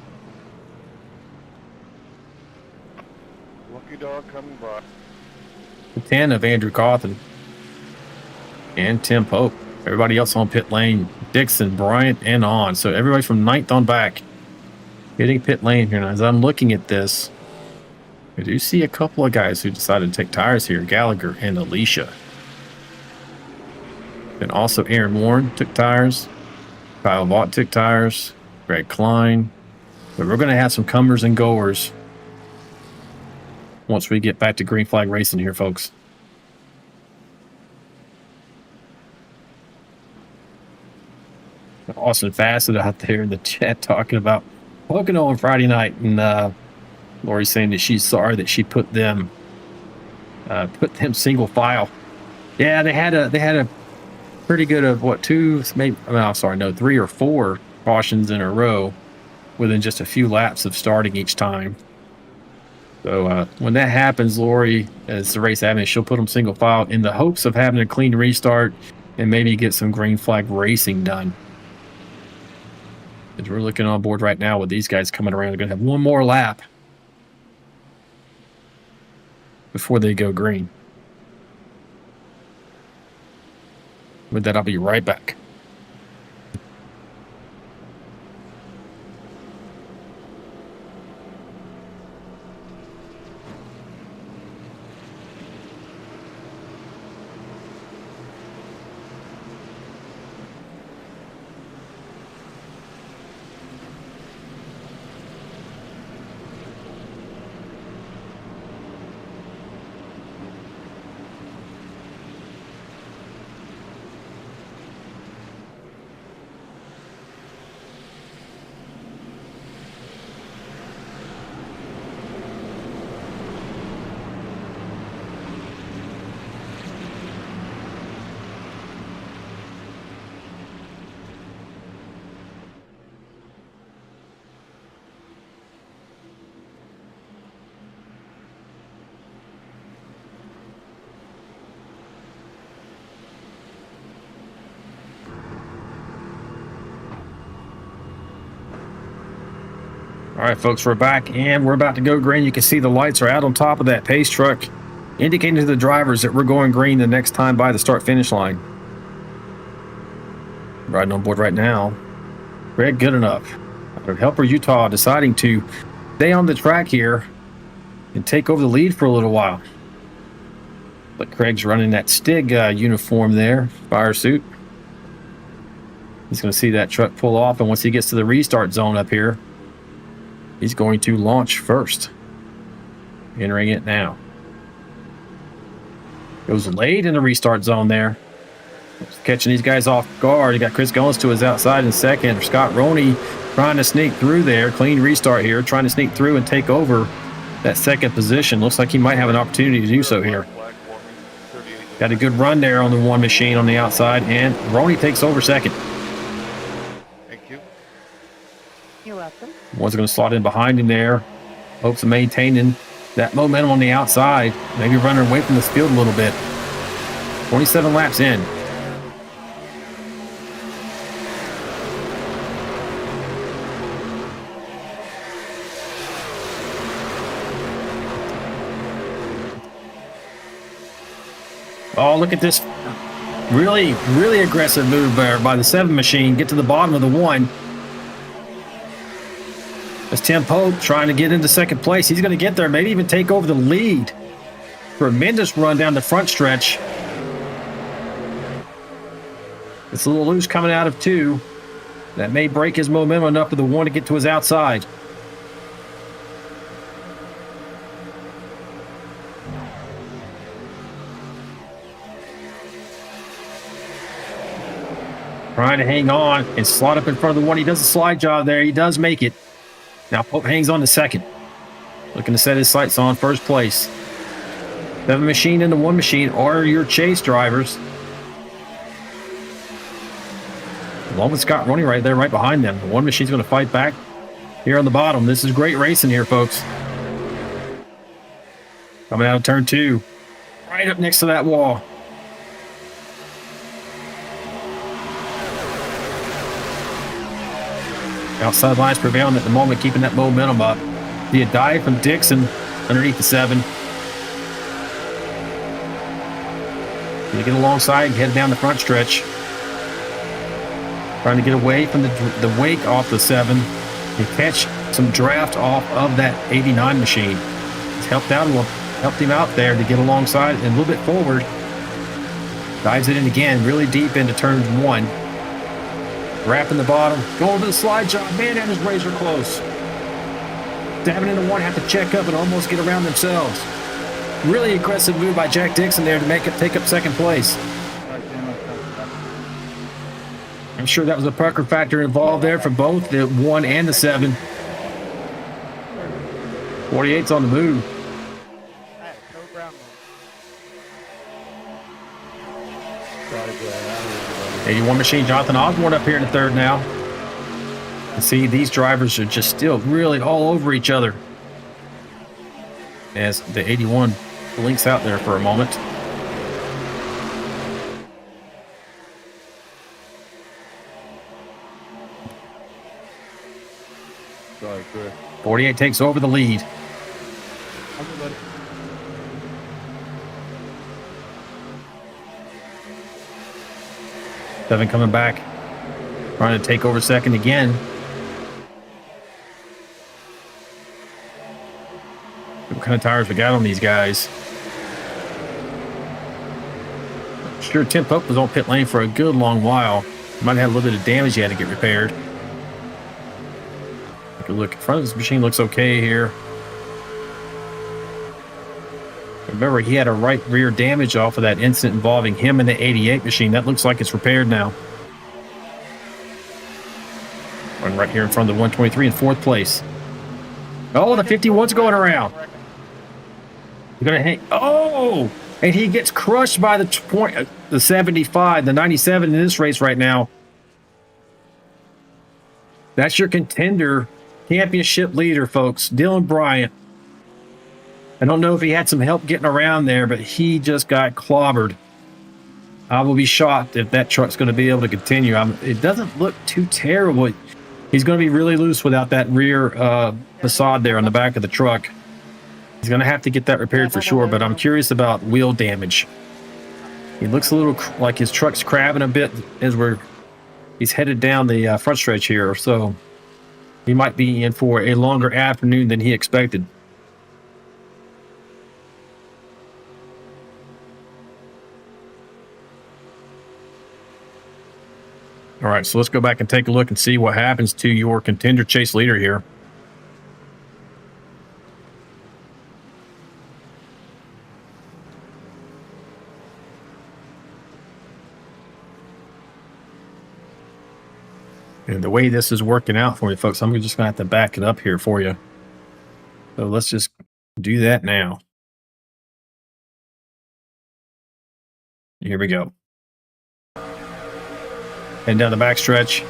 Speaker 5: Lucky dog coming by.
Speaker 3: The 10 of Andrew Cawthon. And Tim Pope. Everybody else on pit lane. Dixon, Bryant, and on. So everybody from 9th on back hitting pit lane here. Now, as I'm looking at this, I do see a couple of guys who decided to take tires here. Gallagher and Alicia. And also Aaron Warren took tires. Kyle Vaught took tires. Greg Klein. But we're going to have some comers and goers once we get back to green flag racing here, folks. Austin Fassett out there in the chat talking about Pocono on Friday night, and Lori's saying that she's sorry that she put them single file. Yeah, they had a pretty good of what, two, maybe, I'm sorry, no, 3 or 4 cautions in a row within just a few laps of starting each time. So when that happens, Lori, as the race happens, she'll put them single file in the hopes of having a clean restart and maybe get some green flag racing done. As we're looking on board right now with these guys coming around, they're going to have one more lap before they go green. With that, I'll be right back. All right, folks, we're back and we're about to go green. You can see the lights are out on top of that pace truck, indicating to the drivers that we're going green the next time by the start-finish line. Riding on board right now, Greg Goodenough, Helper Utah, deciding to stay on the track here and take over the lead for a little while. But Craig's running that Stig uniform there, fire suit. He's going to see that truck pull off, and once he gets to the restart zone up here, he's going to launch first. Entering it now. Goes late in the restart zone there. Catching these guys off guard. You got Chris Goins to his outside in second. Scott Roney trying to sneak through there. Clean restart here. Trying to sneak through and take over that second position. Looks like he might have an opportunity to do so here. Got a good run there on the one machine on the outside. And Roney takes over second.
Speaker 7: Thank you.
Speaker 4: You're welcome.
Speaker 3: One's going to slot in behind him there. Hopes of maintaining that momentum on the outside. Maybe running away from this field a little bit. 27 laps in. Oh, look at this really, really aggressive move there by the 7 machine. Get to the bottom of the 1. That's Tim Pope trying to get into second place. He's going to get there, maybe even take over the lead. Tremendous run down the front stretch. It's a little loose coming out of 2. That may break his momentum enough for the 1 to get to his outside. Trying to hang on and slot up in front of the 1. He does a slide job there. He does make it. Now Pope hangs on to second. Looking to set his sights on first place. 7 machine and the 1 machine are your chase drivers. Along with Scott Roney right there, right behind them. The 1 machine's going to fight back here on the bottom. This is great racing here, folks. Coming out of turn 2. Right up next to that wall. Outside lines prevailing at the moment, keeping that momentum up. The dive from Dixon underneath the 7. Gonna get alongside and head down the front stretch. Trying to get away from the wake off the 7 and catch some draft off of that 89 machine. It's helped him out there to get alongside and a little bit forward. Dives it in again, really deep into turn 1. Wrapping the bottom, going to the slide job. Man, that is razor close. 7 into 1 have to check up and almost get around themselves. Really aggressive move by Jack Dixon there to take up second place. I'm sure that was a pucker factor involved there for both the 1 and the 7. 48's on the move. 81 machine, Jonathan Osborne up here in the 3rd now. You see, these drivers are just still really all over each other. As the 81 blinks out there for a moment.
Speaker 5: Sorry, Chris.
Speaker 3: 48 takes over the lead. Seven coming back, trying to take over second again. What kind of tires we got on these guys? Sure, Tim Pope was on pit lane for a good long while. Might have had a little bit of damage he had to get repaired. Take a look. In front of this machine looks okay here. Remember, he had a right rear damage off of that incident involving him and the 88 machine. That looks like it's repaired now. Running right here in front of the 123 in 4th place. Oh, the 51's going around. You're going to hang. Oh! And he gets crushed by the 75, the 97 in this race right now. That's your contender championship leader, folks. Dylan Bryant. I don't know if he had some help getting around there, but he just got clobbered. I will be shocked if that truck's going to be able to continue. It doesn't look too terrible. He's going to be really loose without that rear facade there on the back of the truck. He's going to have to get that repaired for sure, but I'm curious about wheel damage. He looks a little like his truck's crabbing a bit as he's headed down the front stretch here, so he might be in for a longer afternoon than he expected. All right, so let's go back and take a look and see what happens to your contender chase leader here. And the way this is working out for me, folks, I'm just going to have to back it up here for you. So let's just do that now. Here we go. And down the backstretch.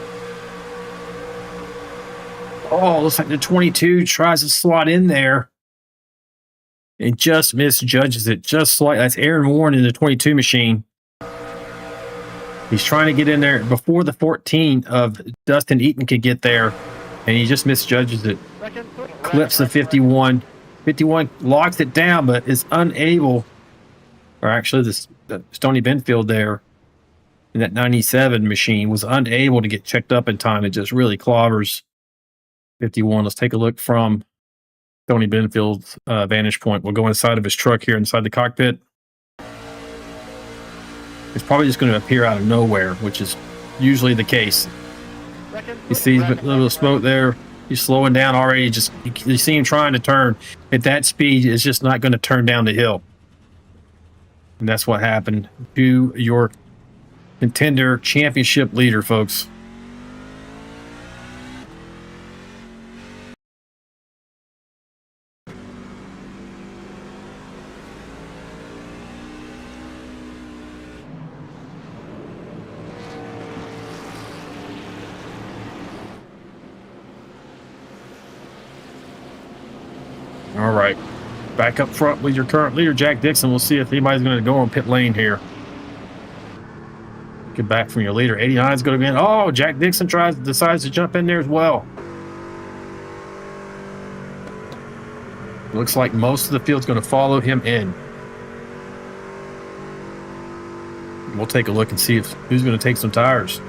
Speaker 3: Oh, looks like the 22 tries to slot in there and just misjudges it just slightly. That's Aaron Warren in the 22 machine. He's trying to get in there before the 14 of Dustin Eaton could get there, and he just misjudges it. Clips the 51. 51 locks it down, but is unable, or actually the Stony Benfield there in that 97 machine was unable to get checked up in time. It just really clobbers 51. Let's take a look from Stony Benfield's vantage point. We'll go inside of his truck here, inside the cockpit. It's probably just going to appear out of nowhere, which is usually the case. He sees a little smoke there. He's slowing down already. Just you see him trying to turn at that speed. It's just not going to turn down the hill. And that's what happened to your contender championship leader, folks. All right, back up front with your current leader, Jack Dixon. We'll see if anybody's going to go on pit lane here. Get back from your leader. 89 is going to be in. Oh, Jack Dixon decides to jump in there as well. Looks like most of the field's going to follow him in. We'll take a look and see who's going to take some tires.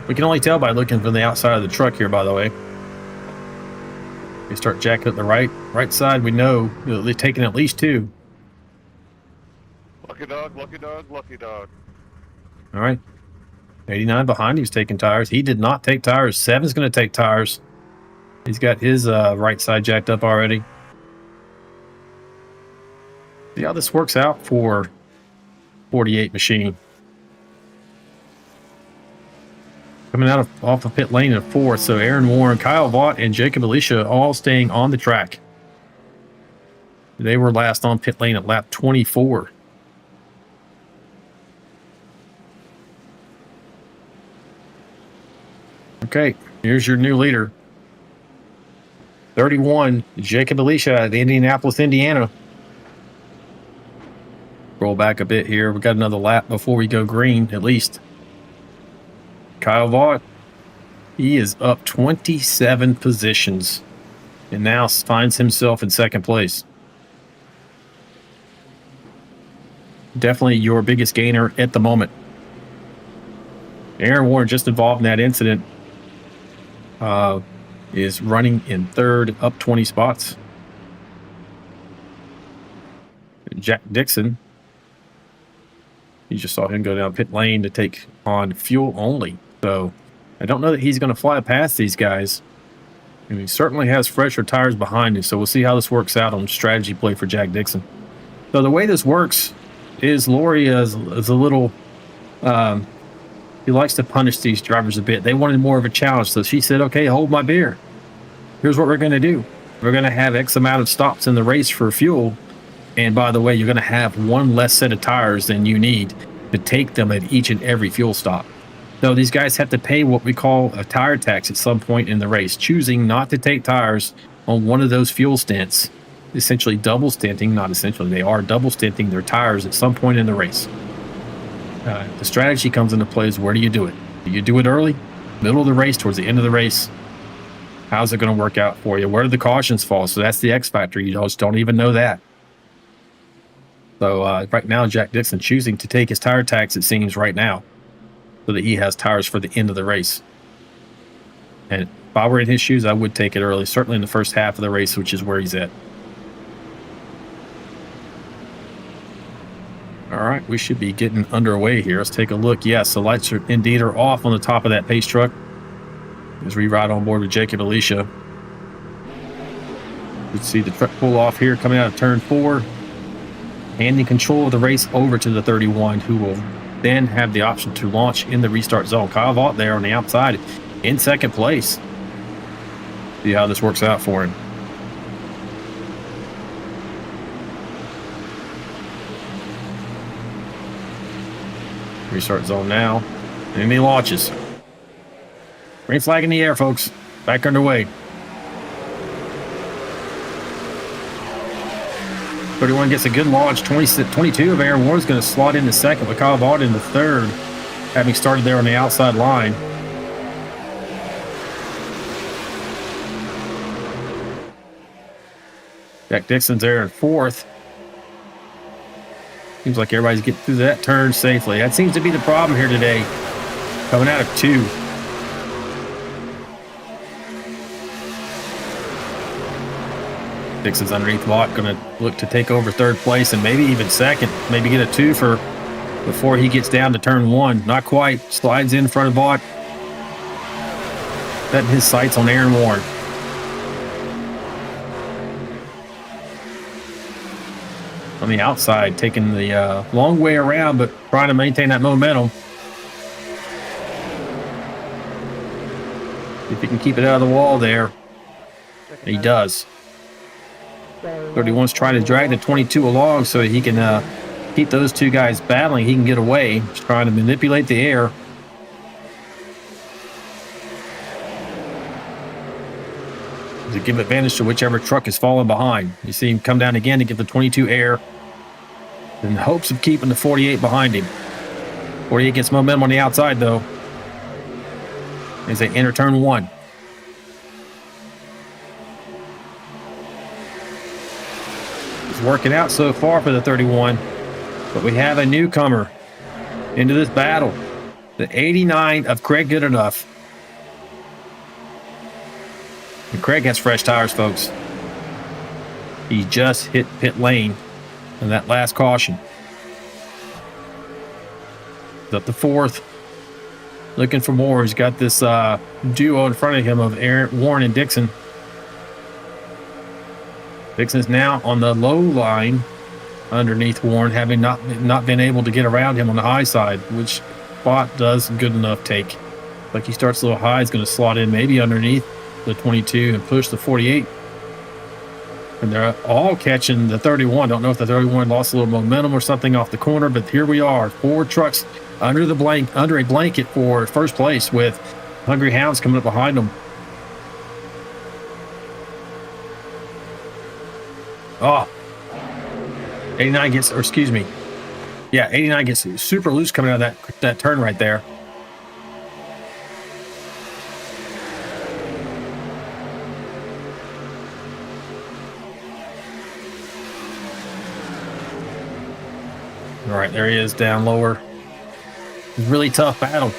Speaker 3: We can only tell by looking from the outside of the truck here, by the way. They start jacking up the right side. We know they're taking at least two.
Speaker 6: Lucky dog, lucky dog, lucky dog.
Speaker 3: All right. 89 behind him is taking tires. He did not take tires. 7's going to take tires. He's got his right side jacked up already. See how this works out for 48 machine. Coming out off of pit lane in fourth. So Aaron Warren, Kyle Vaught, and Jacob Alicia all staying on the track. They were last on pit lane at lap 24. Okay, here's your new leader. 31, Jacob Alicia out of Indianapolis, Indiana. Roll back a bit here. We got another lap before we go green, at least. Kyle Vaught, he is up 27 positions and now finds himself in second place. Definitely your biggest gainer at the moment. Aaron Warren, just involved in that incident, is running in third, up 20 spots. Jack Dixon, you just saw him go down pit lane to take on fuel only. So I don't know that he's going to fly past these guys. And he certainly has fresher tires behind him. So we'll see how this works out on strategy play for Jack Dixon. So the way this works is Lori is a little, he likes to punish these drivers a bit. They wanted more of a challenge. So she said, okay, hold my beer. Here's what we're going to do. We're going to have X amount of stops in the race for fuel. And by the way, you're going to have one less set of tires than you need to take them at each and every fuel stop. So these guys have to pay what we call a tire tax at some point in the race, choosing not to take tires on one of those fuel stints, essentially double stinting, not essentially, they are double stinting their tires at some point in the race. The strategy comes into play is where do you do it? Do you do it early Middle of the race, towards the end of the race. How's it going to work out for you? Where do the cautions fall? So that's the X factor. You just don't even know that. So right now, Jack Dixon choosing to take his tire tax, it seems, right now, so that he has tires for the end of the race. And if I were in his shoes, I would take it early, certainly in the first half of the race, which is where he's at. All right, we should be getting underway here. Let's take a look. Yes, the lights are indeed off on the top of that pace truck as we ride on board with Jacob Alicia. You can see the truck pull off here coming out of turn 4, handing control of the race over to the 31, who will then have the option to launch in the restart zone. Kyle Vaught there on the outside in second place. See how this works out for him. Restart zone now. And he launches. Green flag in the air, folks. Back underway. 31 gets a good launch. 22 of Aaron Warren's going to slot into second, with Kyle Vaught in the third, having started there on the outside line. Jack Dixon's there in fourth. Seems like everybody's getting through that turn safely. That seems to be the problem here today. Coming out of 2. Dixon's underneath Vaught, going to look to take over third place and maybe even second. Maybe get a 2 for before he gets down to turn 1. Not quite. Slides in front of Vaught. Setting his sights on Aaron Warren. On the outside, taking the long way around, but trying to maintain that momentum. If he can keep it out of the wall there. He does. 31's trying to drag the 22 along so he can keep those two guys battling. He can get away. He's trying to manipulate the air. To give advantage to whichever truck is falling behind. You see him come down again to give the 22 air in hopes of keeping the 48 behind him. 48 gets momentum on the outside, though, as they enter turn 1. It's working out so far for the 31, but we have a newcomer into this battle. The 89 of Craig Goodenough. And Craig has fresh tires, folks. He just hit pit lane in that last caution. He's up to 4th. Looking for more. He's got this duo in front of him of Aaron Warren and Dixon. Dixon's now on the low line underneath Warren, having not been able to get around him on the high side, which Vaught does good enough take. Like he starts a little high, he's going to slot in maybe underneath the 22 and push the 48. And they're all catching the 31. Don't know if the 31 lost a little momentum or something off the corner, but here we are. 4 trucks under a blanket for first place, with Hungry Hounds coming up behind them. Oh, 89 gets, or excuse me. Yeah, 89 gets super loose coming out of that turn right there. All right, there he is down lower. It's a really tough battle.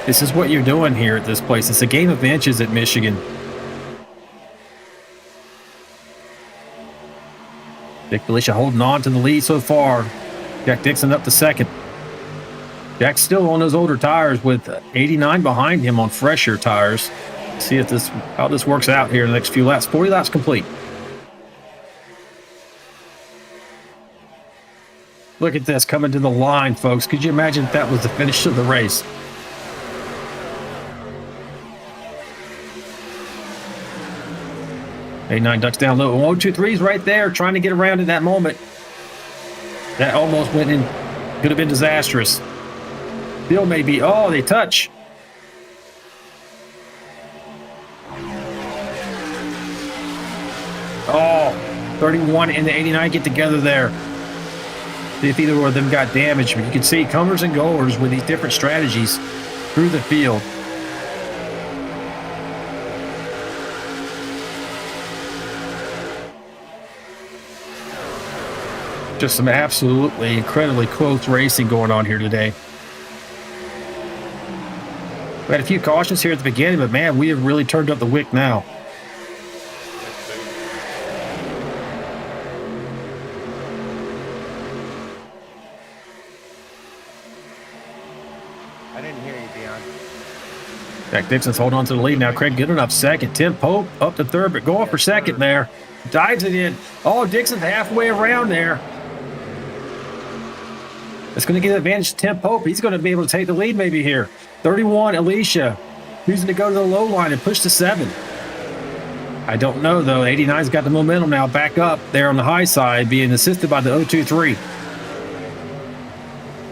Speaker 3: This is what you're doing here at this place. It's a game of inches at Michigan. Dick Felicia holding on to the lead so far. Jack Dixon up to second. Jack's still on those older tires with 89 behind him on fresher tires. See if how this works out here in the next few laps. 40 laps complete. Look at this coming to the line, folks. Could you imagine if that was the finish of the race? A9 ducks down low. 1, 2, 3's right there, trying to get around in that moment. That almost went in. Could have been disastrous. Still maybe. Oh, they touch. Oh, 31 and the 89 get together there. See if either of them got damaged. But you can see comers and goers with these different strategies through the field. Just some absolutely incredibly close racing going on here today. We had a few cautions here at the beginning, but man, we have really turned up the wick now.
Speaker 7: I didn't hear you, Dion.
Speaker 3: Jack Dixon's holding on to the lead now. Craig Goodenough second. Tim Pope up to third, but going for second there. Dives it in. Oh, Dixon's halfway around there. It's going to give advantage to Tim Pope. He's going to be able to take the lead maybe here. 31, Alicia, choosing to go to the low line and push to 7. I don't know, though. 89's got the momentum now back up there on the high side, being assisted by the 023.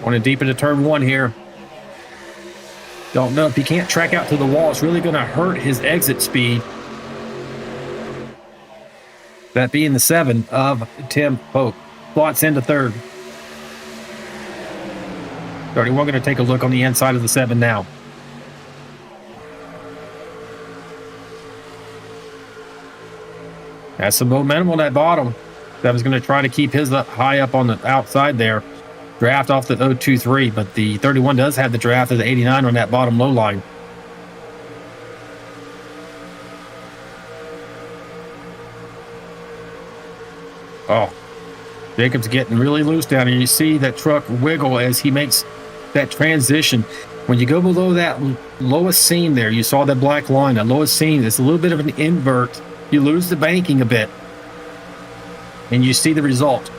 Speaker 3: Going deep into turn 1 here. Don't know if he can't track out to the wall. It's really going to hurt his exit speed. That being the 7 of Tim Pope. Slots into third. 31 going to take a look on the inside of the 7 now. Has some momentum on that bottom. That was going to try to keep his up high up on the outside there. Draft off the 023, but the 31 does have the draft of the 89 on that bottom low line. Oh, Jacob's getting really loose down here. You see that truck wiggle as he makes that transition. When you go below that lowest seam there, you saw that black line, that lowest seam, it's a little bit of an invert. You lose the banking a bit. And you see the result.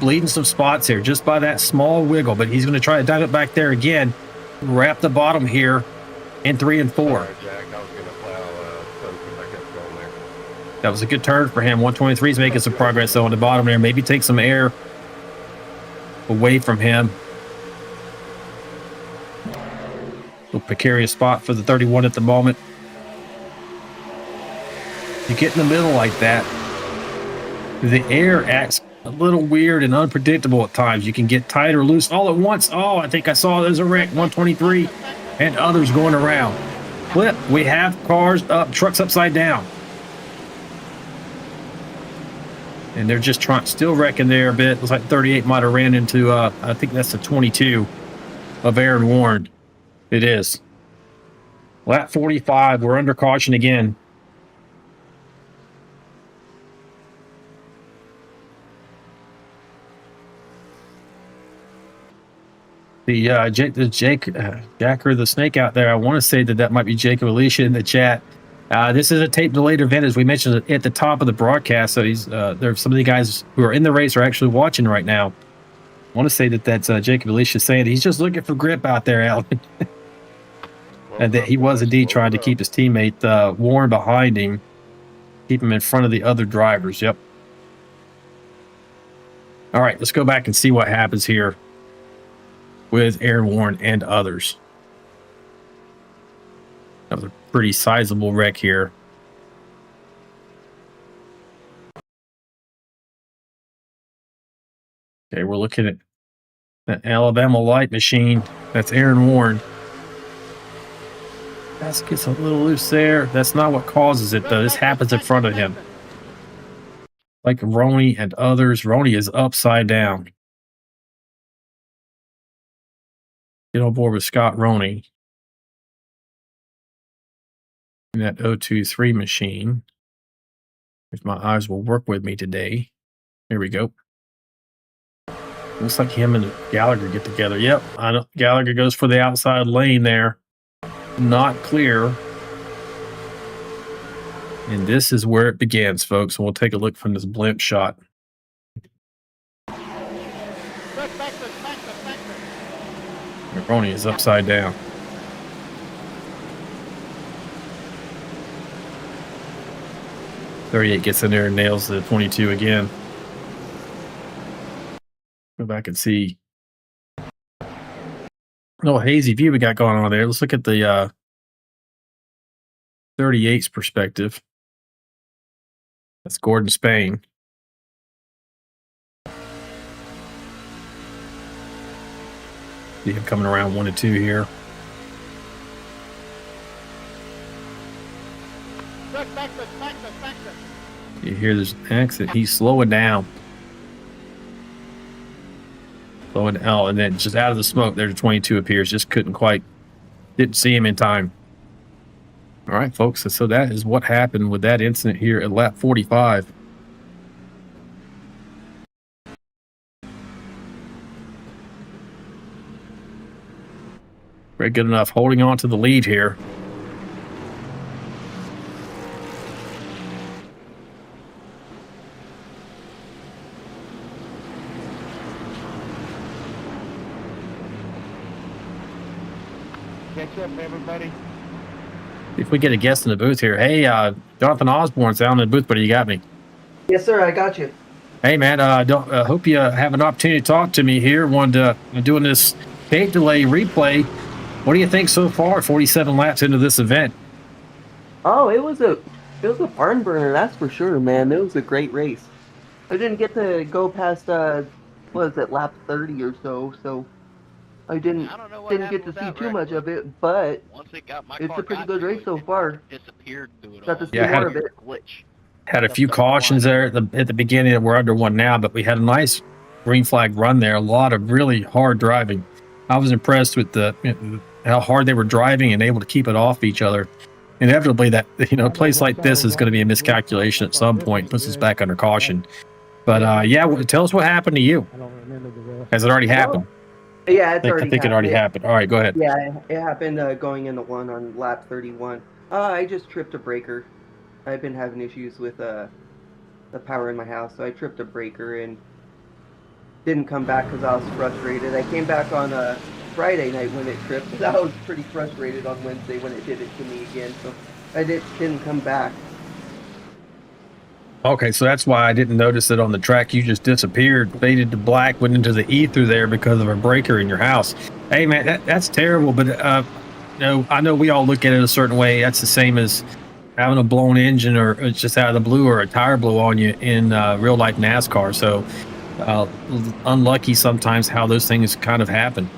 Speaker 3: Bleeding some spots here just by that small wiggle, but he's going to try to dive it back there again. Wrap the bottom here in 3 and 4.
Speaker 8: Sorry, Jack, I was going to plow because I kept going there.
Speaker 3: That was a good turn for him. 123 is making some progress though on the bottom there. Maybe take some air away from him. A precarious spot for the 31 at the moment. You get in the middle like that, the air acts a little weird and unpredictable at times. You can get tight or loose all at once. Oh, I think I saw there's a wreck. 123 and others going around. Flip, we have cars up, trucks upside down. And they're just still wrecking there a bit. Looks like 38 might have ran into, I think that's the 22 of Aaron Warren. It is. Lap 45, we're under caution again. Jacker the Snake out there, I want to say that might be Jacob Alicia in the chat. This is a tape delayed event, as we mentioned at the top of the broadcast. So there's some of the guys who are in the race are actually watching right now. I want to say that's Jacob Alicia saying he's just looking for grip out there, Alan. And that he was indeed trying to keep his teammate Warren behind him, keep him in front of the other drivers. Yep. All right, let's go back and see what happens here with Aaron Warren and others. That was a pretty sizable wreck here. Okay, we're looking at the Alabama light machine. That's Aaron Warren. That gets a little loose there. That's not what causes it, though. This happens in front of him. Like Roney and others. Roney is upside down. Get on board with Scott Roney. In that 023 machine. If my eyes will work with me today. Here we go. Looks like him and Gallagher get together. Yep, I know. Gallagher goes for the outside lane there. Not clear. And this is where it begins, folks. We'll take a look from this blimp shot. Roney is upside down. .38 gets in there and nails the 22 again. Go back and see. No hazy view we got going on there. Let's look at the 38's perspective. That's Gordon Spain. See him coming around 1 and 2 here. You hear this exit. He's slowing down. Going out, and then just out of the smoke, there's 22 appears. Just didn't see him in time. All right, folks. So that is what happened with that incident here at lap 45. Very good enough, holding on to the lead here.
Speaker 5: Catch up, everybody.
Speaker 3: If we get a guest in the booth here. Hey, Jonathan Osborne's down in the booth, buddy. You got me.
Speaker 9: Yes, sir. I got you.
Speaker 3: Hey, man. Hope you have an opportunity to talk to me here. Doing this tape delay replay. What do you think so far? 47 laps into this event.
Speaker 9: Oh, it was a barn burner, that's for sure, man. It was a great race. I didn't get to go past what was it, lap 30 or so I didn't get to see too much of it, but it's a pretty good race so far. Got to see more of it.
Speaker 3: Had a few cautions there at the beginning. We're under one now, but we had a nice green flag run there. A lot of really hard driving. I was impressed with how hard they were driving and able to keep it off each other. Inevitably, that a place like this is going to be a miscalculation at some point. Puts us back under caution. But yeah, tell us what happened to you. Has it already happened?
Speaker 9: Yeah,
Speaker 3: I think it already happened. All right, go ahead.
Speaker 9: Yeah, it happened going into one on lap 31. I just tripped a breaker. I've been having issues with the power in my house, so I tripped a breaker and didn't come back because I was frustrated. I came back on Friday night when it tripped. I was pretty frustrated on Wednesday when it did it to me again, so I didn't come back.
Speaker 3: Okay, so that's why I didn't notice it on the track. You just disappeared, faded to black, went into the ether there because of a breaker in your house. Hey, man, that's terrible. But I know we all look at it a certain way. That's the same as having a blown engine or it's just out of the blue or a tire blow on you in real life NASCAR. So unlucky sometimes how those things kind of happen.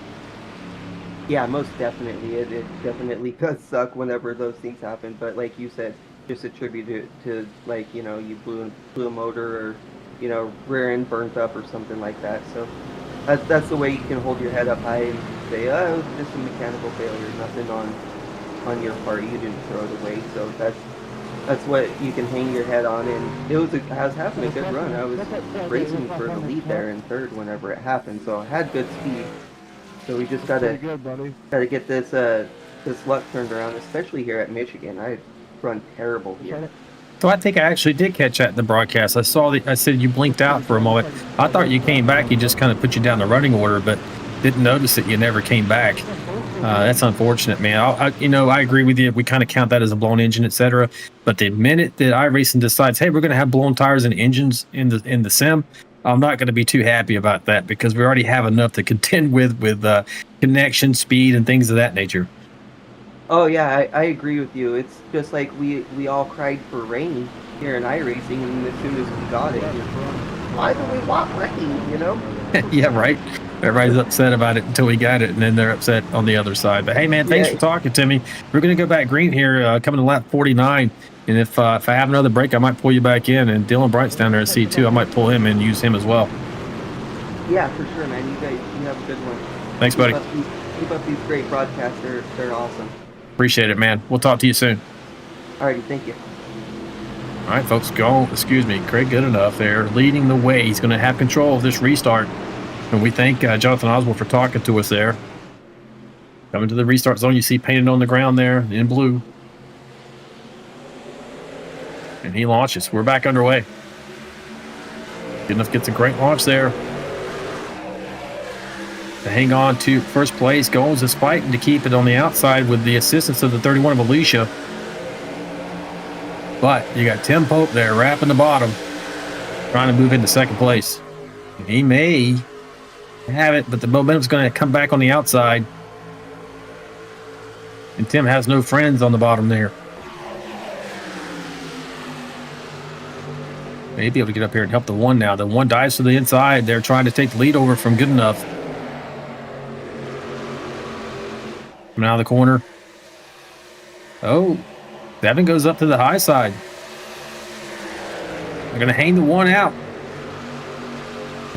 Speaker 9: Yeah, most definitely. It definitely does suck whenever those things happen. But like you said, just attribute it to you blew a motor or rear end burnt up or something like that. So that's the way you can hold your head up high and say, oh, it was just a mechanical failure, nothing on your part. You didn't throw it away. So that's what you can hang your head on. And I was having a good run. I was racing for the lead there in third whenever it happened. So I had good speed. So we just gotta get this luck turned around, especially here at Michigan. I run terrible here.
Speaker 3: So I think I actually did catch that in the broadcast. I said you blinked out for a moment. I thought you came back. You just kind of put you down the running order, but didn't notice that you never came back. That's unfortunate, man. I agree with you. We kind of count that as a blown engine, etc. But the minute that iRacing decides, hey, we're going to have blown tires and engines in the sim, I'm not going to be too happy about that because we already have enough to contend with connection, speed, and things of that nature.
Speaker 9: Oh yeah, I agree with you. It's just like we all cried for rain here in iRacing, and as soon as we got it, why do we want rain?
Speaker 3: Yeah, right. Everybody's upset about it until we got it, and then they're upset on the other side. But hey, man, thanks for talking to me. We're going to go back green here, coming to lap 49. And if I have another break, I might pull you back in. And Dylan Bright's down there at C2. I might pull him and use him as well.
Speaker 9: Yeah, for sure, man. You have a good one.
Speaker 3: Thanks, buddy.
Speaker 9: Keep up these great broadcasts. They're awesome.
Speaker 3: Appreciate it, man. We'll talk to you soon.
Speaker 9: Alrighty, thank you.
Speaker 3: All right, folks, Craig Goodenough there leading the way. He's going to have control of this restart. And we thank Jonathan Oswald for talking to us there. Coming to the restart zone, you see painted on the ground there in blue. And he launches. We're back underway. Goodenough gets a great launch there. To hang on to first place, Goins is fighting to keep it on the outside with the assistance of the 31 of Alicia. But you got Tim Pope there wrapping the bottom, trying to move into second place. And he may have it, but the momentum's going to come back on the outside. And Tim has no friends on the bottom there. May be able to get up here and help the one now. The one dives to the inside. They're trying to take the lead over from Goodenough. Coming out of the corner. Oh, Devin goes up to the high side. They're going to hang the one out.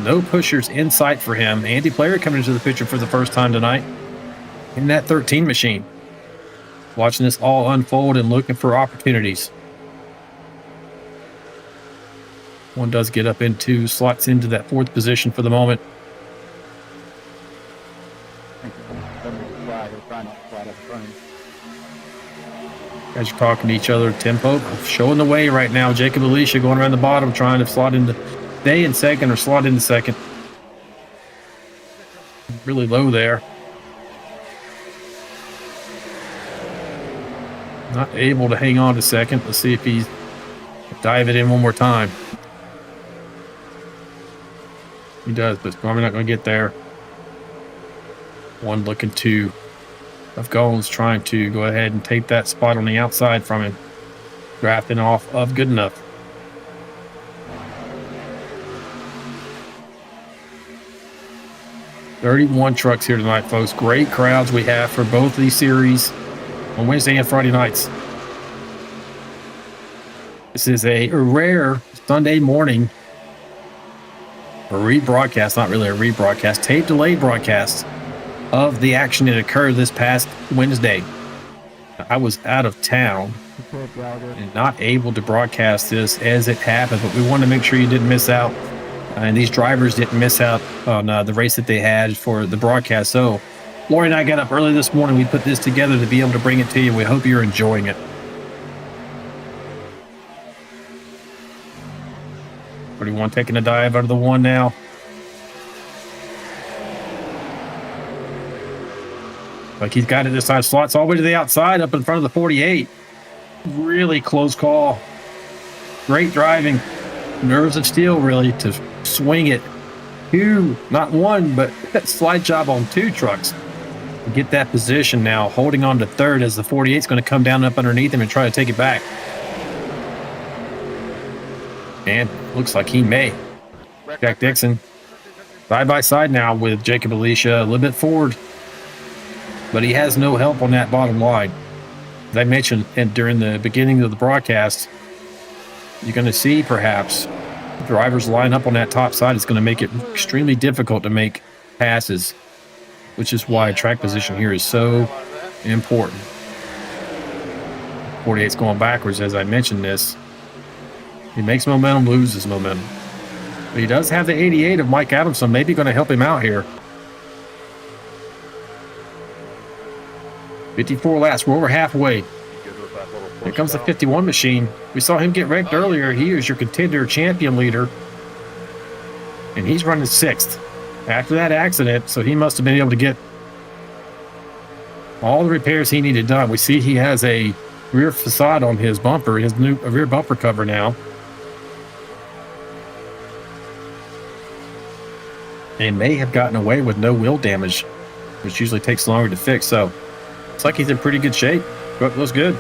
Speaker 3: No pushers in sight for him. Andy Player coming into the picture for the first time tonight in that 13 machine. Watching this all unfold and looking for opportunities. One does get up into, slots into that 4th position for the moment. Guys are talking to each other. Tim Pope showing the way right now. Jacob Alicia going around the bottom, trying to slot into, stay in second or slot into second. Really low there. Not able to hang on to second. Let's see if he's dive it in one more time. He does, but probably not going to get there. One looking to of Goins trying to go ahead and take that spot on the outside from him. Drafting off of Good Enough. $31 trucks here tonight, folks. Great crowds we have for both of these series on Wednesday and Friday nights. This is a rare Sunday morning rebroadcast, not really a rebroadcast, tape delayed broadcast of the action that occurred this past Wednesday. I was out of town and not able to broadcast this as it happened, but we wanted to make sure you didn't miss out, and these drivers didn't miss out on the race that they had for the broadcast. So Lori and I got up early this morning. We put this together to be able to bring it to you. We hope you're enjoying it. 31 taking a dive out of the 1 now. Like he's got it this time. Slots all the way to the outside, up in front of the 48. Really close call. Great driving. Nerves of steel, really, to swing it. 2, not 1, but slide job on 2 trucks. Get that position now, holding on to 3rd as the 48 is going to come down up underneath him and try to take it back. And looks like he may. Jack Dixon side by side now with Jacob Alicia, a little bit forward, but he has no help on that bottom line. As I mentioned during the beginning of the broadcast, you're going to see perhaps drivers line up on that top side. It's going to make it extremely difficult to make passes, which is why track position here is so important. 48's going backwards, as I mentioned this. He makes momentum, loses momentum. But he does have the 88 of Mike Adamson, maybe going to help him out here. 54 laps, we're over halfway. Here comes the 51 machine. We saw him get wrecked earlier. He is your contender champion leader. And he's running 6th after that accident, so he must have been able to get all the repairs he needed done. We see he has a rear facade on his bumper, his new rear bumper cover now. And may have gotten away with no wheel damage, which usually takes longer to fix. So it's like he's in pretty good shape. But looks good.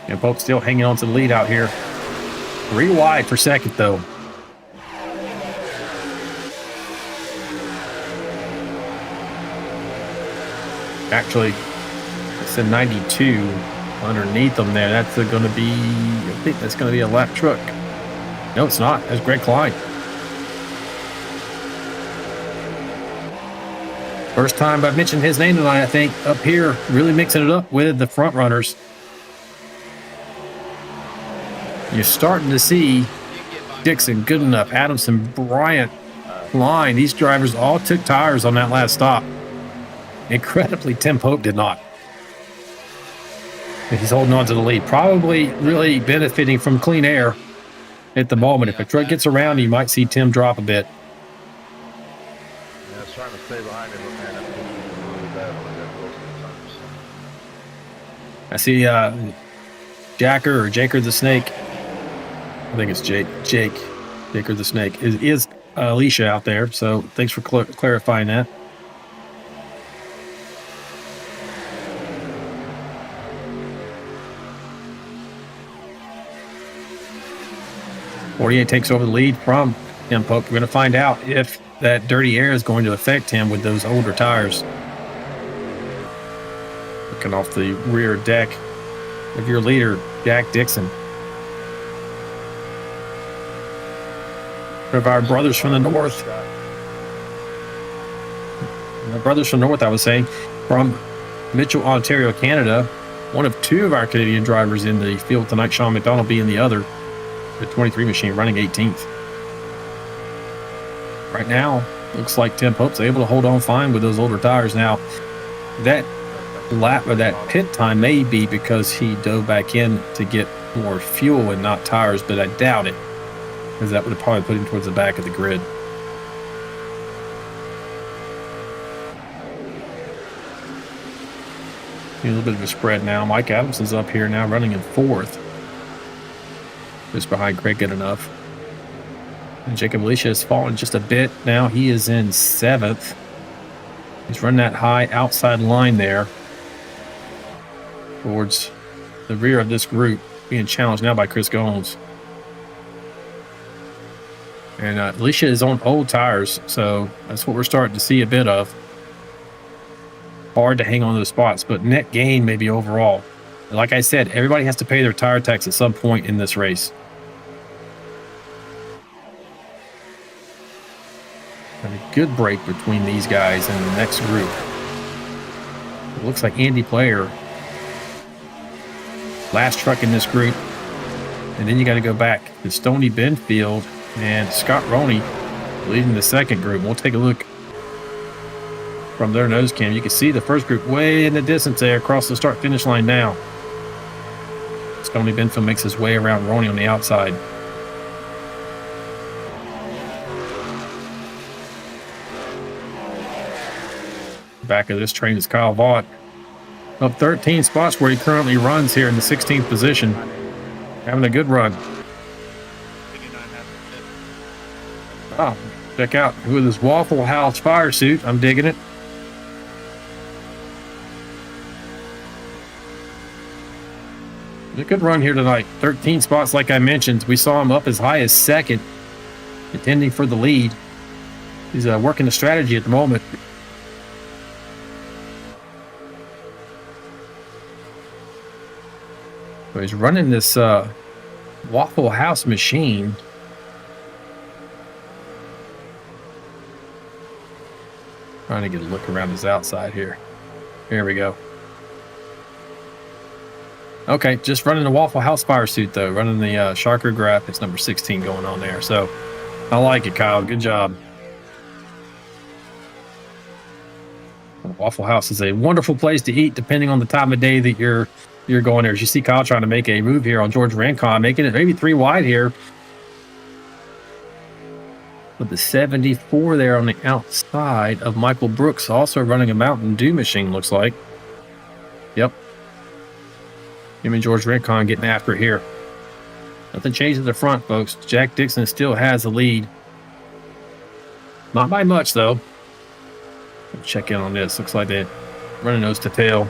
Speaker 3: And Pope still hanging on to the lead out here. 3 wide for second, though. Actually, it's a 92 underneath them there. That's going to be, I think that's going to be a lap truck. No, it's not. That's Greg Klein. First time I've mentioned his name tonight, I think, up here, really mixing it up with the front runners. You're starting to see Dixon, Good Enough, Adamson, Bryant, Klein. These drivers all took tires on that last stop. Incredibly, Tim Pope did not. And he's holding on to the lead. Probably really benefiting from clean air at the moment. If a truck gets around, you might see Tim drop a bit.
Speaker 8: Yeah, I was trying to stay behind him, but man, I'm really bad on that.
Speaker 3: I see Jacker or Jaker the Snake. I think it's Jake. Jaker the Snake. Is Alicia out there, so thanks for clarifying that. .48 takes over the lead from Tim Pope. We're going to find out if that dirty air is going to affect him with those older tires. Looking off the rear deck of your leader, Jack Dixon. of our brothers from the north. My brothers from the north, I was saying, from Mitchell, Ontario, Canada. One of two of our Canadian drivers in the field tonight, Sean McDonald being the other. The 23 machine running 18th. Right now, looks like Tim Pope's able to hold on fine with those older tires. Now, that lap or that pit time may be because he dove back in to get more fuel and not tires, but I doubt it, because that would have probably put him towards the back of the grid. A little bit of a spread now. Mike Adamson's up here now running in 4th. Just behind Craig Good Enough. And Jacob Alicia has fallen just a bit. Now he is in 7th. He's running that high outside line there towards the rear of this group, being challenged now by Chris Gomes. And Alicia is on old tires, so that's what we're starting to see a bit of. Hard to hang on to those spots, but net gain maybe overall. Like I said, everybody has to pay their tire tax at some point in this race. And a good break between these guys and the next group. It looks like Andy Player, last truck in this group. And then you got to go back to Stoney Benfield and Scott Roney leading the second group. We'll take a look from their nose cam. You can see the first group way in the distance there across the start-finish line now. Stoney Benfield makes his way around Roney on the outside. Back of this train is Kyle Vaught. Up 13 spots where he currently runs here in the 16th position. Having a good run. Oh, check out with his Waffle House fire suit. I'm digging it. A good run here tonight. 13 spots, like I mentioned. We saw him up as high as 2nd, contending for the lead. He's working the strategy at the moment. So he's running this Waffle House machine. Trying to get a look around his outside here. Here we go. Okay, just running the Waffle House fire suit though. Running the Sharker graphics number 16 going on there. So I like it, Kyle. Good job. Waffle House is a wonderful place to eat depending on the time of day that you're going there. As you see Kyle trying to make a move here on George Rancon, making it maybe 3 wide here. With the 74 there on the outside of Michael Brooks, also running a Mountain Dew machine, looks like. Yep. Him and George Rancon getting after it here. Nothing changed at the front, folks. Jack Dixon still has the lead. Not by much, though. Check in on this. Looks like they're running nose to tail.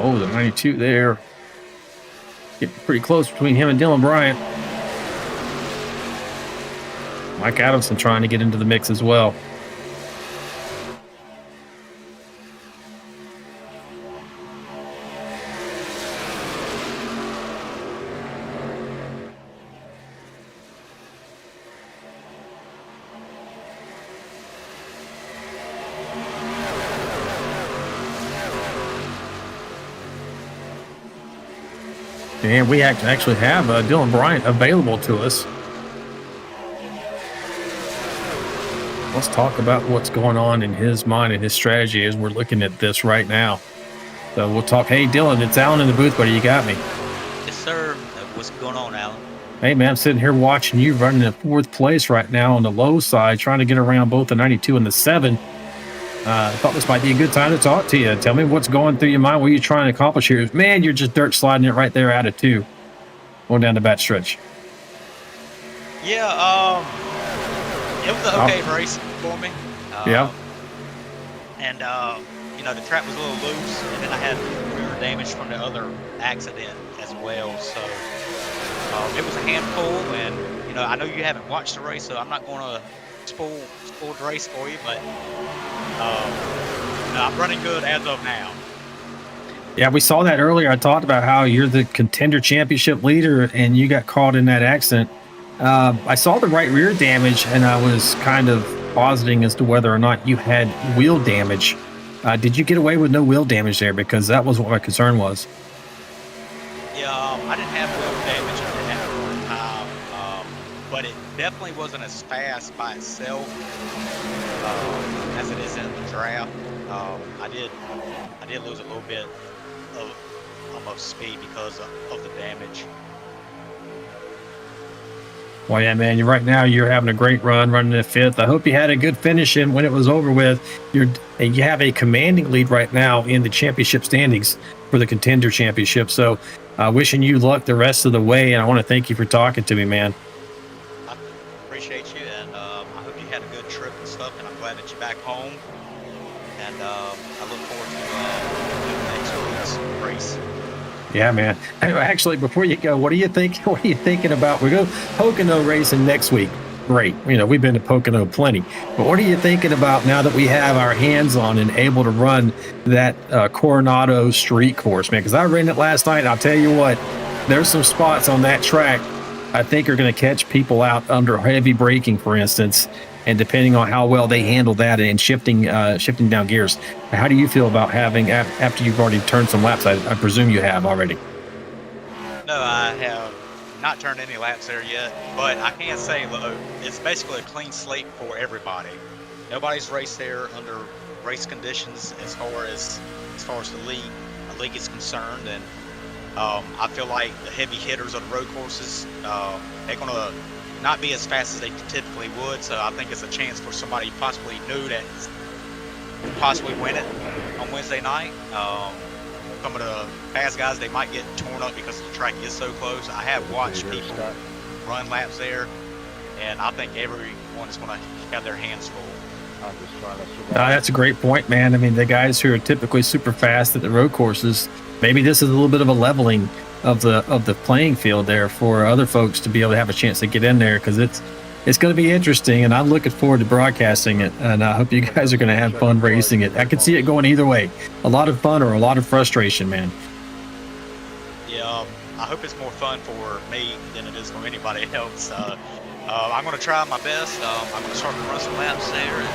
Speaker 3: Oh, the 92 there. Getting pretty close between him and Dylan Bryant. Mike Adamson trying to get into the mix as well. And we actually have Dylan Bryant available to us. Let's talk about what's going on in his mind and his strategy as we're looking at this right now. So we'll talk. Hey, Dylan, it's Alan in the booth, buddy. You got me?
Speaker 10: Yes, sir. What's going on, Alan?
Speaker 3: Hey, man, I'm sitting here watching you running in 4th place right now on the low side, trying to get around both the 92 and the 7. I thought this might be a good time to talk to you. Tell me what's going through your mind. What are you trying to accomplish here? Man, you're just dirt sliding it right there out of 2. Going down the back stretch.
Speaker 10: Yeah, it was an okay race for me.
Speaker 3: Yeah.
Speaker 10: And, you know, the track was a little loose, and then I had rear damage from the other accident as well. So it was a handful, and, you know, I know you haven't watched the race, so I'm not going to spoiled race for you, but no, I'm running good as of now.
Speaker 3: Yeah, we saw that earlier. I talked about how you're the contender championship leader and you got caught in that accident. I saw the right rear damage and I was kind of positing as to whether or not you had wheel damage. Did you get away with no wheel damage there? Because that was what my concern was.
Speaker 10: Yeah, I didn't have wheel damage. I didn't have it for time, but it definitely wasn't as fast by itself as it is in the draft. I did lose a little bit of almost speed because of the damage.
Speaker 3: Well, yeah, man. Right now you're having a great run, running in fifth. I hope you had a good finish, and when it was over with, you have a commanding lead right now in the championship standings for the contender championship. So, wishing you luck the rest of the way, and I want to thank you for talking to me, man.
Speaker 10: I appreciate you, and I hope you had a good trip and stuff. And I'm glad that you're back home. And I look forward to next week's race.
Speaker 3: Yeah, man. Actually, before you go, what do you think? What are you thinking about? We go Pocono racing next week. Great. We've been to Pocono plenty. But what are you thinking about now that we have our hands on and able to run that Coronado street course, man? Because I ran it last night, and I'll tell you what, there's some spots on that track I think are going to catch people out under heavy braking, for instance, and depending on how well they handle that and shifting down gears. How do you feel about having, after you've already turned some laps? I presume you have already.
Speaker 10: No, I have not turned any laps there yet, but I can say, look, it's basically a clean slate for everybody. Nobody's raced there under race conditions as far as the league is concerned, and I feel like the heavy hitters on the road courses, they're gonna not be as fast as they typically would. So I think it's a chance for somebody possibly new that could possibly win it on Wednesday night. Some of the fast guys, they might get torn up because the track is so close. I have watched people run laps there, and I think everyone is going to have their hands full.
Speaker 3: That's a great point, man. I mean, the guys who are typically super fast at the road courses, maybe this is a little bit of a leveling of the playing field there for other folks to be able to have a chance to get in there, because it's going to be interesting, and I'm looking forward to broadcasting it, and I hope you guys are going to have fun racing it. I can see it going either way, a lot of fun or a lot of frustration, man.
Speaker 10: Yeah, I hope it's more fun for me than it is for anybody else. I'm going to try my best. I'm going to start to run some laps there, and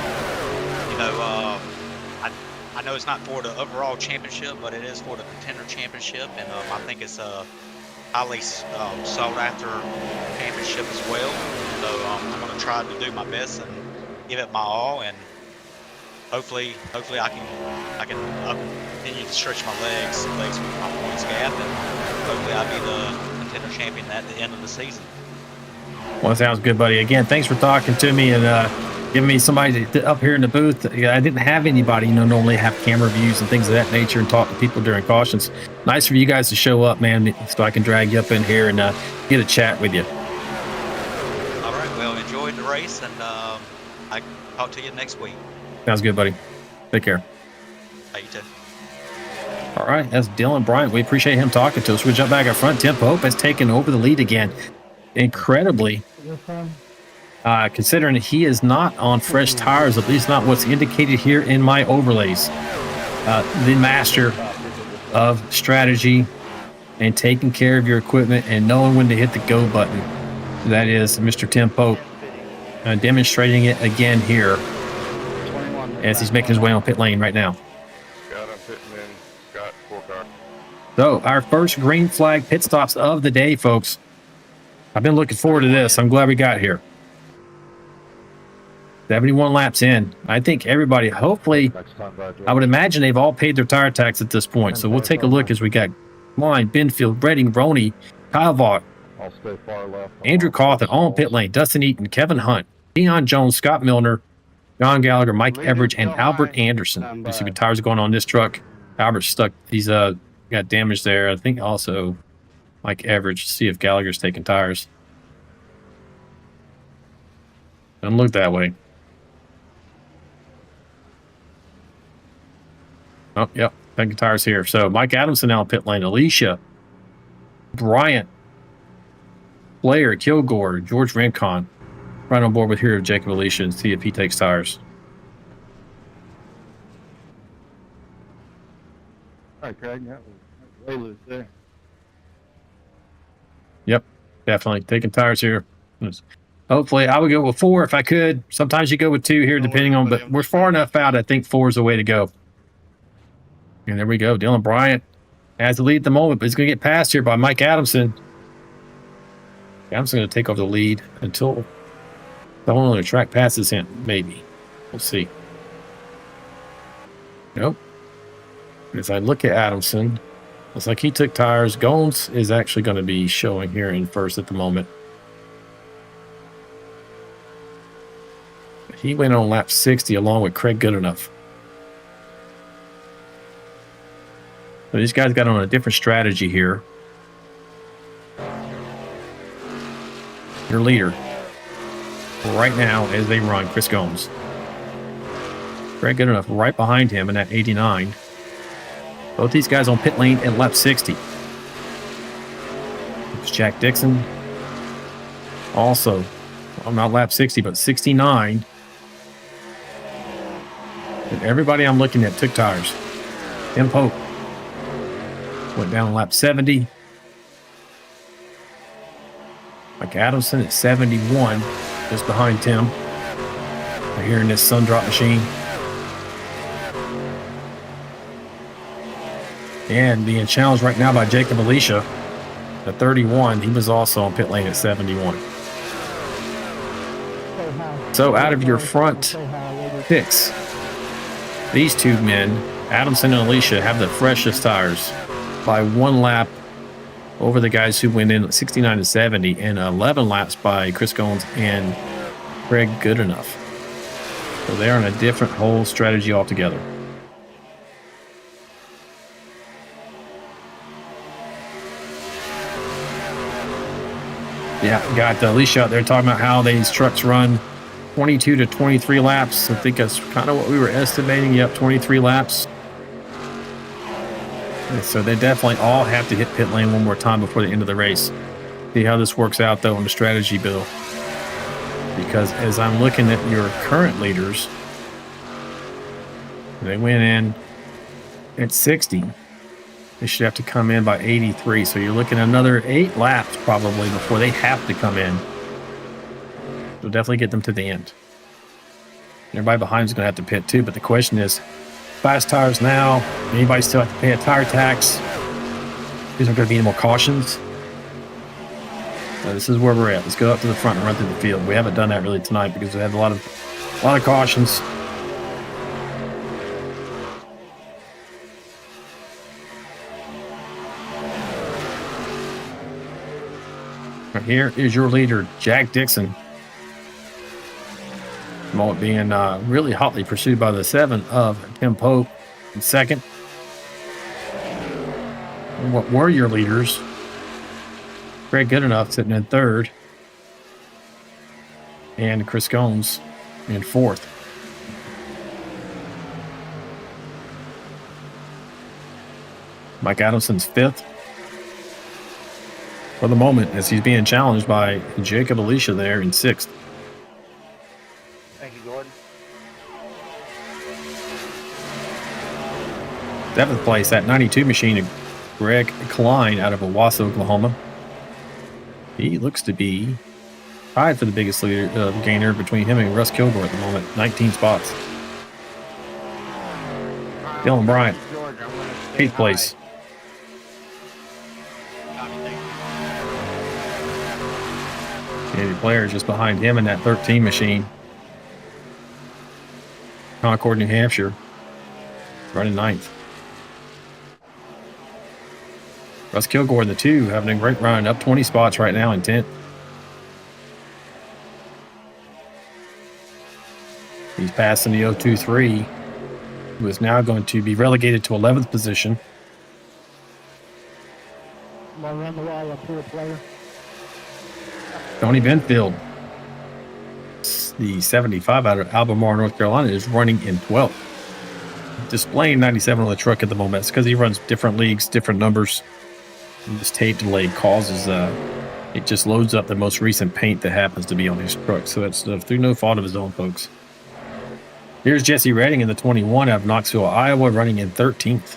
Speaker 10: I know it's not for the overall championship, but it is for the contender championship, and I think it's a highly sought after championship as well. So I'm going to try to do my best and give it my all, and hopefully I can continue to stretch my legs with my points gap, and hopefully I'll be the contender champion at the end of the season.
Speaker 3: Well, sounds good, buddy. Again, thanks for talking to me and giving me somebody up here in the booth. I didn't have anybody, normally have camera views and things of that nature and talk to people during cautions. Nice for you guys to show up, man, so I can drag you up in here and get a chat with you.
Speaker 10: All right, well, enjoy the race, and I talk to you next week.
Speaker 3: Sounds good, buddy. Take care.
Speaker 10: How you too.
Speaker 3: All right, that's Dylan Bryant. We appreciate him talking to us. We jump back up front. Tim Pope has taken over the lead again. Incredibly, considering he is not on fresh tires, at least not what's indicated here in my overlays. The master of strategy and taking care of your equipment and knowing when to hit the go button. That is Mr. Tim Pope, demonstrating it again here as he's making his way on pit lane right now.
Speaker 8: Scott, I'm pitting in. Scott, 4-car.
Speaker 3: So our first green flag pit stops of the day, folks. I've been looking forward to this. I'm glad we got here. 71 laps in. I think everybody, hopefully, I would imagine they've all paid their tire tax at this point. So we'll take a look as we got Line, Benfield, Redding, Roney, Kyle Vaught, Andrew Cawthon, all in pit lane, Dustin Eaton, Kevin Hunt, Deion Jones, Scott Milner, John Gallagher, Mike Everidge, and Albert Anderson. You see what tires are going on this truck. Albert's stuck. He's got damage there. I think also Mike Everidge. See if Gallagher's taking tires. Doesn't look that way. Oh, yep. Taking tires here. So Mike Adamson now in pit lane. Alicia, Bryant, Blair, Kilgore, George Rincon, right on board with here of Jacob Alicia and see if he takes tires.
Speaker 6: All right, Craig, that was way loose there.
Speaker 3: Yep, definitely taking tires here. Hopefully, I would go with 4 if I could. Sometimes you go with 2 here, depending on, but we're far enough out. I think 4 is the way to go. And there we go. Dylan Bryant has the lead at the moment, but he's going to get passed here by Mike Adamson. Adamson's going to take over the lead until someone on the track passes him. Maybe. We'll see. Nope. As I look at Adamson, looks like he took tires. Gomes is actually going to be showing here in first at the moment. He went on lap 60 along with Craig Goodenough. So these guys got on a different strategy here. Your leader right now as they run, Chris Gomes. Craig Goodenough right behind him in that 89. Both these guys on pit lane at lap 60. It's Jack Dixon. Also, well, not lap 60, but 69. And everybody I'm looking at took tires. Tim Pope went down lap 70. Mike Adamson at 71, just behind Tim. Right here in this sun drop machine. And being challenged right now by Jacob Alicia at 31. He was also on pit lane at 71. So out of your front picks, these two men, Adamson and Alicia, have the freshest tires by 1 lap over the guys who went in at 69 to 70, and 11 laps by Chris Gomes and Craig Goodenough. So they're on a different whole strategy altogether. Yeah, got Alicia out there talking about how these trucks run 22 to 23 laps. I think that's kind of what we were estimating. Yep, 23 laps. And so they definitely all have to hit pit lane one more time before the end of the race. See how this works out, though, in the strategy, Bill. Because as I'm looking at your current leaders, they went in at 60. They should have to come in by 83. So you're looking at another 8 laps probably before they have to come in. So definitely get them to the end. Everybody behind is going to have to pit too. But the question is, fast tires now. Anybody still have to pay a tire tax? These are going to be any more cautions. So this is where we're at. Let's go up to the front and run through the field. We haven't done that really tonight because we had a lot of cautions. Right here is your leader, Jack Dixon. The moment being really hotly pursued by the 7 of Tim Pope in second. And what were your leaders? Craig Goodenough sitting in third. And Chris Gomes in fourth. Mike Adamson's fifth. For the moment, as he's being challenged by Jacob Alicia there in sixth.
Speaker 7: Thank you, Gordon.
Speaker 3: Seventh place, that 92 machine, Greg Klein out of Owasso, Oklahoma. He looks to be tied for the biggest leader gainer between him and Russ Kilgore at the moment, 19 spots. Dylan Bryant, 8th place. Andy Blair just behind him in that 13 machine. Concord, New Hampshire, running 9th. Russ Kilgore in the 2, having a great run, up 20 spots right now in 10th. He's passing the 023, who is now going to be relegated to 11th position.
Speaker 5: I'm gonna run the wall up here, player.
Speaker 3: Tony Benfield, the 75 out of Albemarle, North Carolina, is running in 12th. Displaying 97 on the truck at the moment. It's because he runs different leagues, different numbers. And this tape delay causes It just loads up the most recent paint that happens to be on his truck. So that's through no fault of his own, folks. Here's Jesse Redding in the 21 out of Knoxville, Iowa, running in 13th.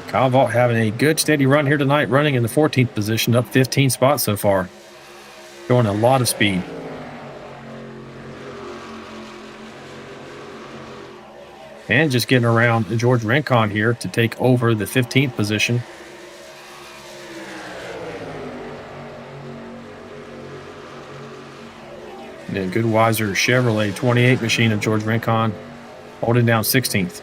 Speaker 3: Kyle Vault having a good steady run here tonight, running in the 14th position, up 15 spots so far. Showing a lot of speed. And just getting around George Rincon here to take over the 15th position. And then Goodweiser Chevrolet 28 machine of George Rincon holding down 16th.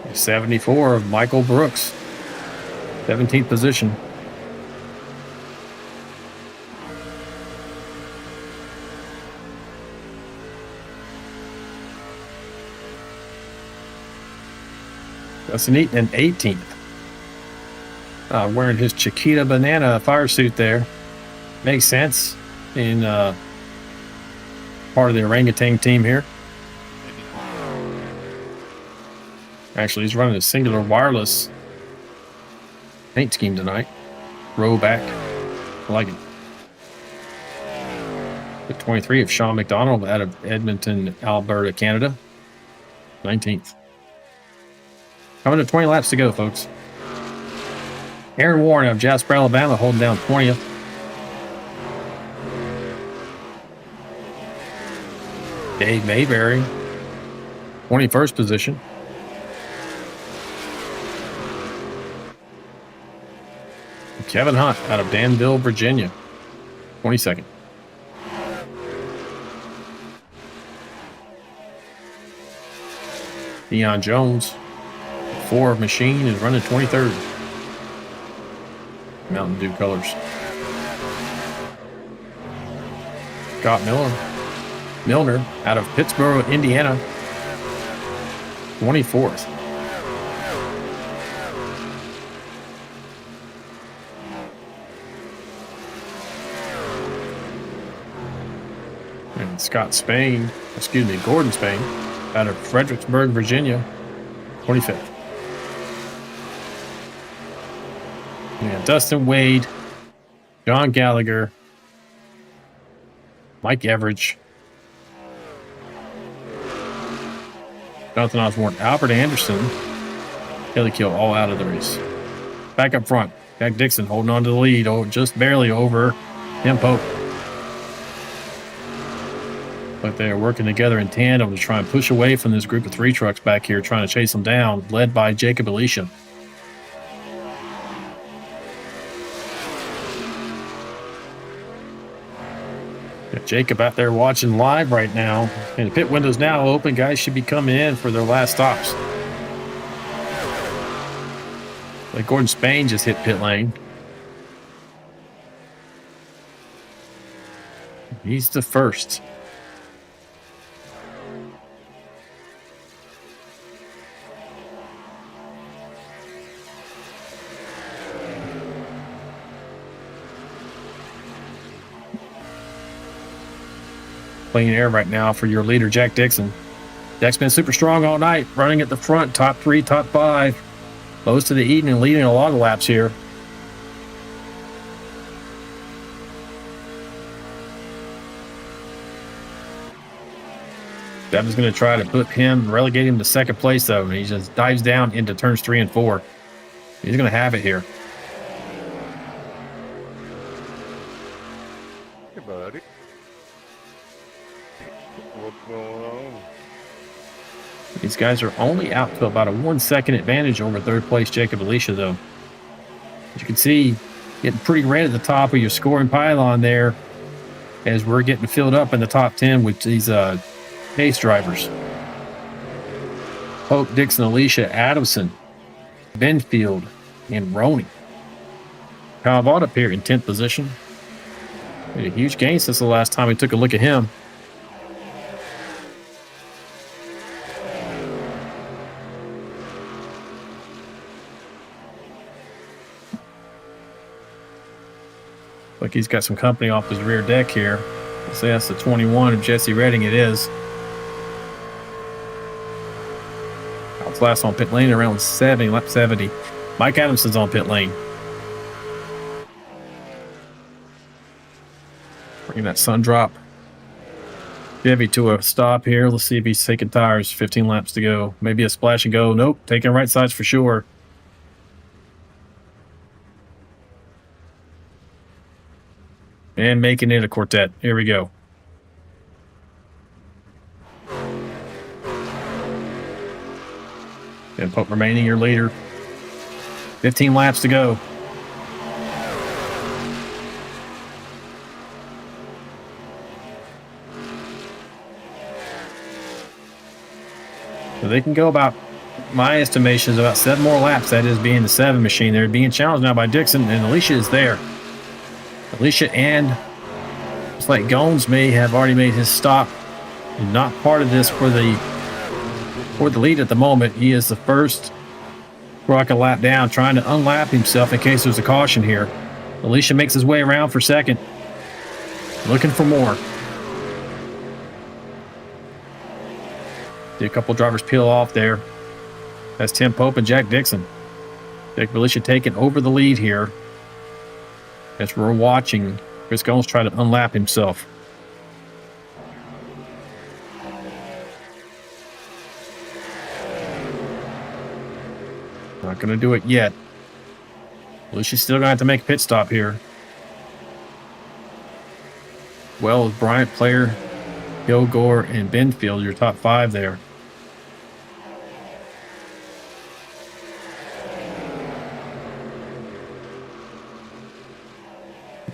Speaker 3: The 74 of Michael Brooks, 17th position. Dustin Eaton in 18th. Wearing his Chiquita Banana fire suit there. Makes sense in part of the orangutan team here. Actually, he's running a singular wireless paint scheme tonight. Row back. I like it. The 23 of Sean McDonald out of Edmonton, Alberta, Canada. 19th. Coming to 20 laps to go, folks. Aaron Warren of Jasper, Alabama, holding down 20th. Dave Mayberry, 21st position. Kevin Hunt out of Danville, Virginia, 22nd. Deion Jones, Ford machine, is running 23rd. Mountain Dew colors. Scott Milner out of Pittsburgh, Indiana, 24th. And Gordon Spain out of Fredericksburg, Virginia, 25th. Yeah, Dustin Wade, John Gallagher, Mike Everidge, Jonathan Osborne, Albert Anderson, Kelly Kill all out of the race. Back up front, Jack Dixon holding on to the lead, just barely over Tim Pope. But they're working together in tandem to try and push away from this group of 3 trucks back here, trying to chase them down, led by Jacob Alicia. Got Jacob out there watching live right now. And the pit window's now open. Guys should be coming in for their last stops. Like Gordon Spain just hit pit lane. He's the first. Clean air right now for your leader, Jack Dixon. Jack's been super strong all night, running at the front, top 3, top 5. Close to the Eden and leading a lot of laps here. Devin's going to try to relegate him to second place, though. And he just dives down into turns 3 and 4. He's going to have it here.
Speaker 8: Hey, buddy. What's going on?
Speaker 3: These guys are only out to about a 1 second advantage over third place Jacob Alicia, though. As you can see, getting pretty red at the top of your scoring pylon there as we're getting filled up in the top 10 with these pace drivers. Pope, Dixon, Alicia, Adamson, Benfield, and Roney. Kyle Vaught up here in 10th position. Made a huge gain since the last time we took a look at him. Like he's got some company off his rear deck here. Let's say that's the 21 of Jesse Redding. It is. Brooks last on pit lane around 70, lap 70. Mike Adamson's on pit lane. Bringing that sun drop Chevy to a stop here. Let's see if he's taking tires. 15 laps to go. Maybe a splash and go. Nope. Taking right sides for sure. And making it a quartet. Here we go. And Pope remaining your leader. 15 laps to go. So they can go about, my estimation is about 7 more laps. That is being the 7 machine. They're being challenged now by Dixon, and Alicia is there. Alicia and it's like Gones may have already made his stop. He's not part of this for the lead at the moment. He is the first rocket lap down, trying to unlap himself in case there's a caution here. Alicia makes his way around for second, looking for more. See a couple drivers peel off there. That's Tim Pope and Jack Dixon. Jack Alicia taking over the lead here as we're watching Chris Gomes try to unlap himself. Not going to do it yet. Alicia's still going to have to make a pit stop here. Well as Bryant, Player, Kilgore, and Benfield, your top 5 there.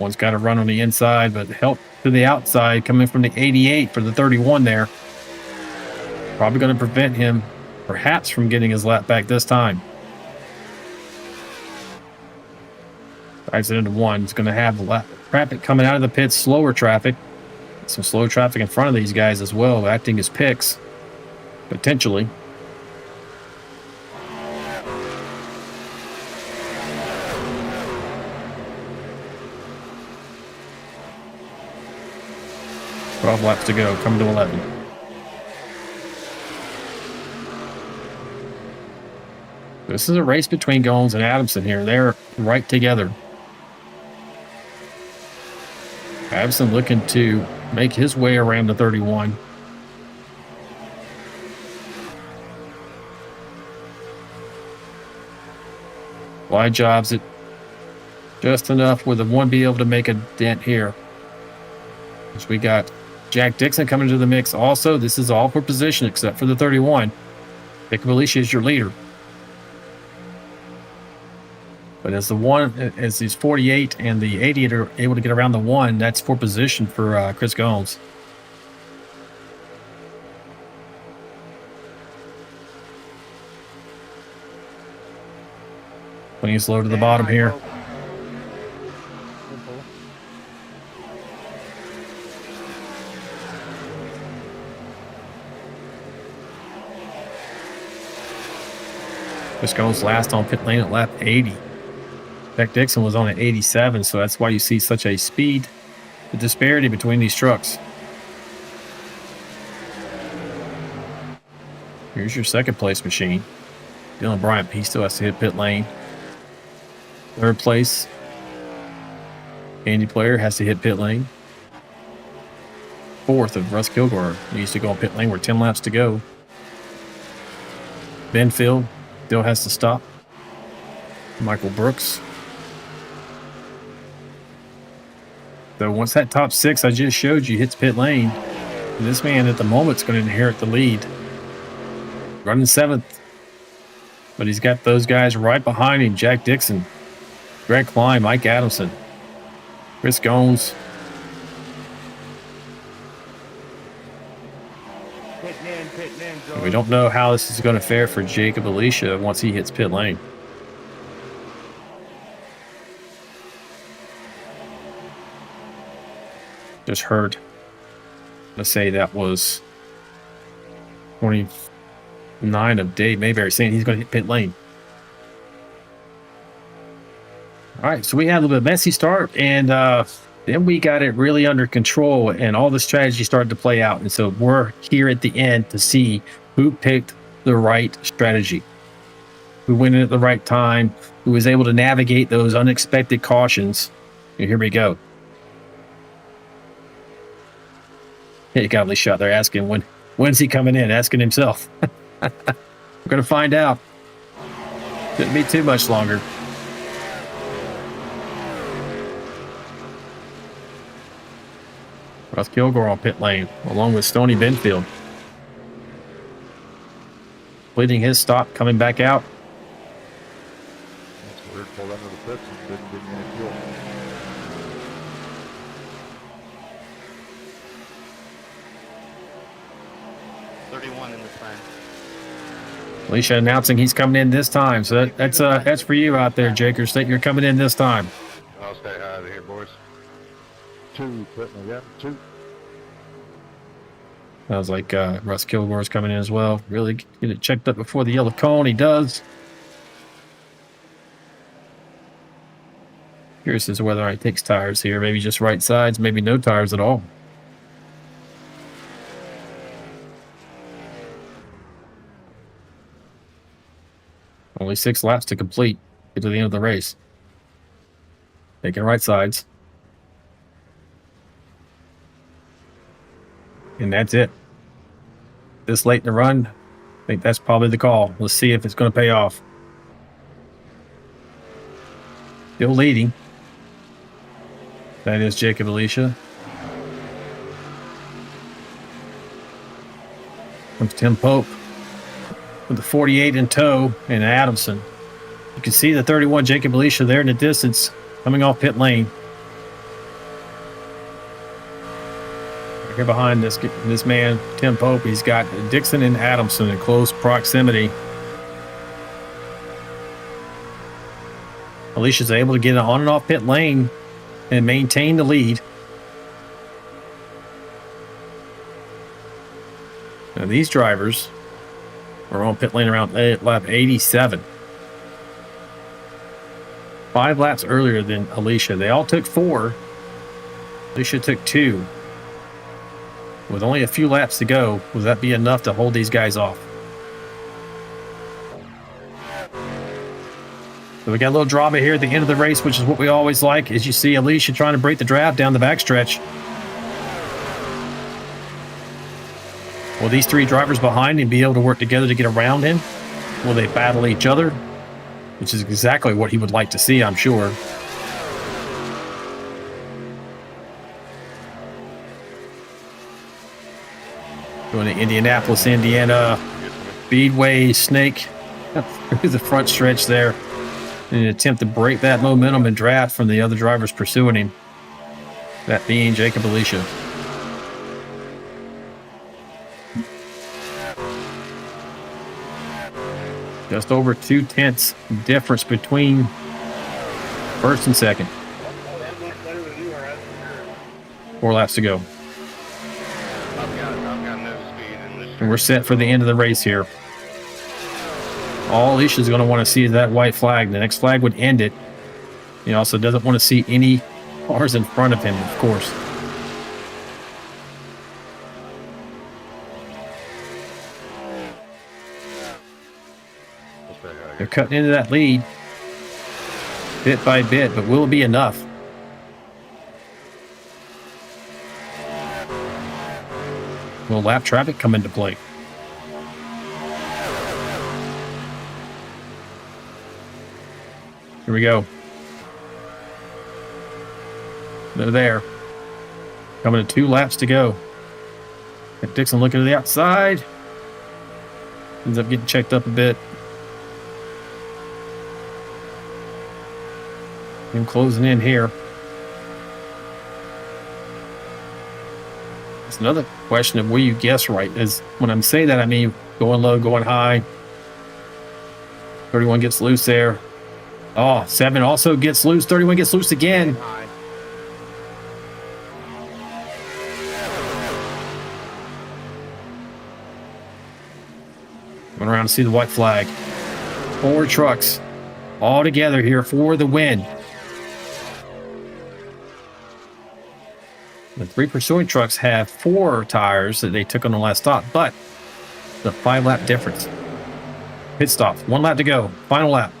Speaker 3: One's got to run on the inside, but help to the outside coming from the 88 for the 31 there. Probably going to prevent him, perhaps, from getting his lap back this time. Accident into 1. It's going to have the lap traffic coming out of the pits, slower traffic. Some slow traffic in front of these guys as well, acting as picks, potentially. Twelve laps to go, coming to 11. This is a race between Gomes and Adamson here. They're right together. Adamson looking to make his way around the 31. Wide jobs it just enough with the 1 be able to make a dent here. As we got Jack Dixon coming to the mix also. This is all for position except for the 31. Jacob Alicia is your leader. But as these 48 and the 88 are able to get around the 1, that's for position for Chris Gomes. Putting slow to the bottom here. Chris Gomes last on pit lane at lap 80. Jack Dixon was on at 87, so that's why you see such a speed disparity between these trucks. Here's your second place machine. Dylan Bryant, he still has to hit pit lane. Third place, Andy Player has to hit pit lane. Fourth of Russ Kilgore needs to go on pit lane. We're 10 laps to go. Benfield still has to stop. Michael Brooks. So once that top 6 I just showed you hits pit lane, this man at the moment is going to inherit the lead. Running 7th. But he's got those guys right behind him. Jack Dixon, Greg Klein, Mike Adamson, Chris Gomes. We don't know how this is going to fare for Jacob Alicia once he hits pit lane. Just heard. Let's say that was 29 of Dave Mayberry saying he's going to hit pit lane. All right, so we had a little bit of messy start, and then we got it really under control, and all the strategy started to play out. And so we're here at the end to see who picked the right strategy, who went in at the right time, who was able to navigate those unexpected cautions. And here we go. He got a shot there asking when's he coming in, asking himself. We're going to find out. Shouldn't be too much longer. Russ Kilgore on pit lane, along with Stoney Benfield. Completing his stop, coming back out.
Speaker 6: That's weird. Pulled under the pits and didn't give me any fuel.
Speaker 7: In the front.
Speaker 3: Alicia announcing he's coming in this time. So that's for you out there, Jakers. That you're coming in this time.
Speaker 8: I'll stay out of here, boys.
Speaker 6: 2 putting again. 2.
Speaker 3: Sounds like Russ Kilgore's coming in as well. Really get it checked up before the yellow cone. He does. Curious as to whether he takes tires here. Maybe just right sides. Maybe no tires at all. Only 6 laps to complete. Get to the end of the race. Taking right sides. And that's it. This late in the run, I think that's probably the call. Let's see if it's going to pay off. Still leading. That is Jacob Alicia. Comes Tim Pope with the 48 in tow and Adamson. You can see the 31 Jacob Alicia there in the distance coming off pit lane. Right here behind this man, Tim Pope, he's got Dixon and Adamson in close proximity. Alicia's able to get on and off pit lane and maintain the lead. Now these drivers are on pit lane around lap 87. 5 laps earlier than Alicia. They all took 4. Alicia took 2. With only a few laps to go, will that be enough to hold these guys off? So we got a little drama here at the end of the race, which is what we always like. As you see, Alicia trying to break the draft down the backstretch. Will these 3 drivers behind him be able to work together to get around him? Will they battle each other? Which is exactly what he would like to see, I'm sure. Going to Indianapolis, Indiana. Speedway snake through the front stretch there in an attempt to break that momentum and draft from the other drivers pursuing him. That being Jacob Alicia. Just over 2/10 difference between first and second. 4 laps to go.
Speaker 8: I've got no speed in this.
Speaker 3: And we're set for the end of the race here. All Alicia's going to want to see is that white flag. The next flag would end it. He also doesn't want to see any cars in front of him, of course. They're cutting into that lead bit by bit, but will it be enough? Will lap traffic come into play? Here we go. They're there. Coming to 2 laps to go. Got Dixon looking to the outside. Ends up getting checked up a bit. Him closing in here. It's another question of will you guess right. As when I'm saying that, I mean going low, going high. 31 gets loose there. Oh, 7 also gets loose. 31 gets loose again. Going around to see the white flag. 4 trucks all together here for the win. The 3 pursuing trucks have 4 tires that they took on the last stop, but the 5 lap difference. Pit stop. 1 lap to go. Final lap.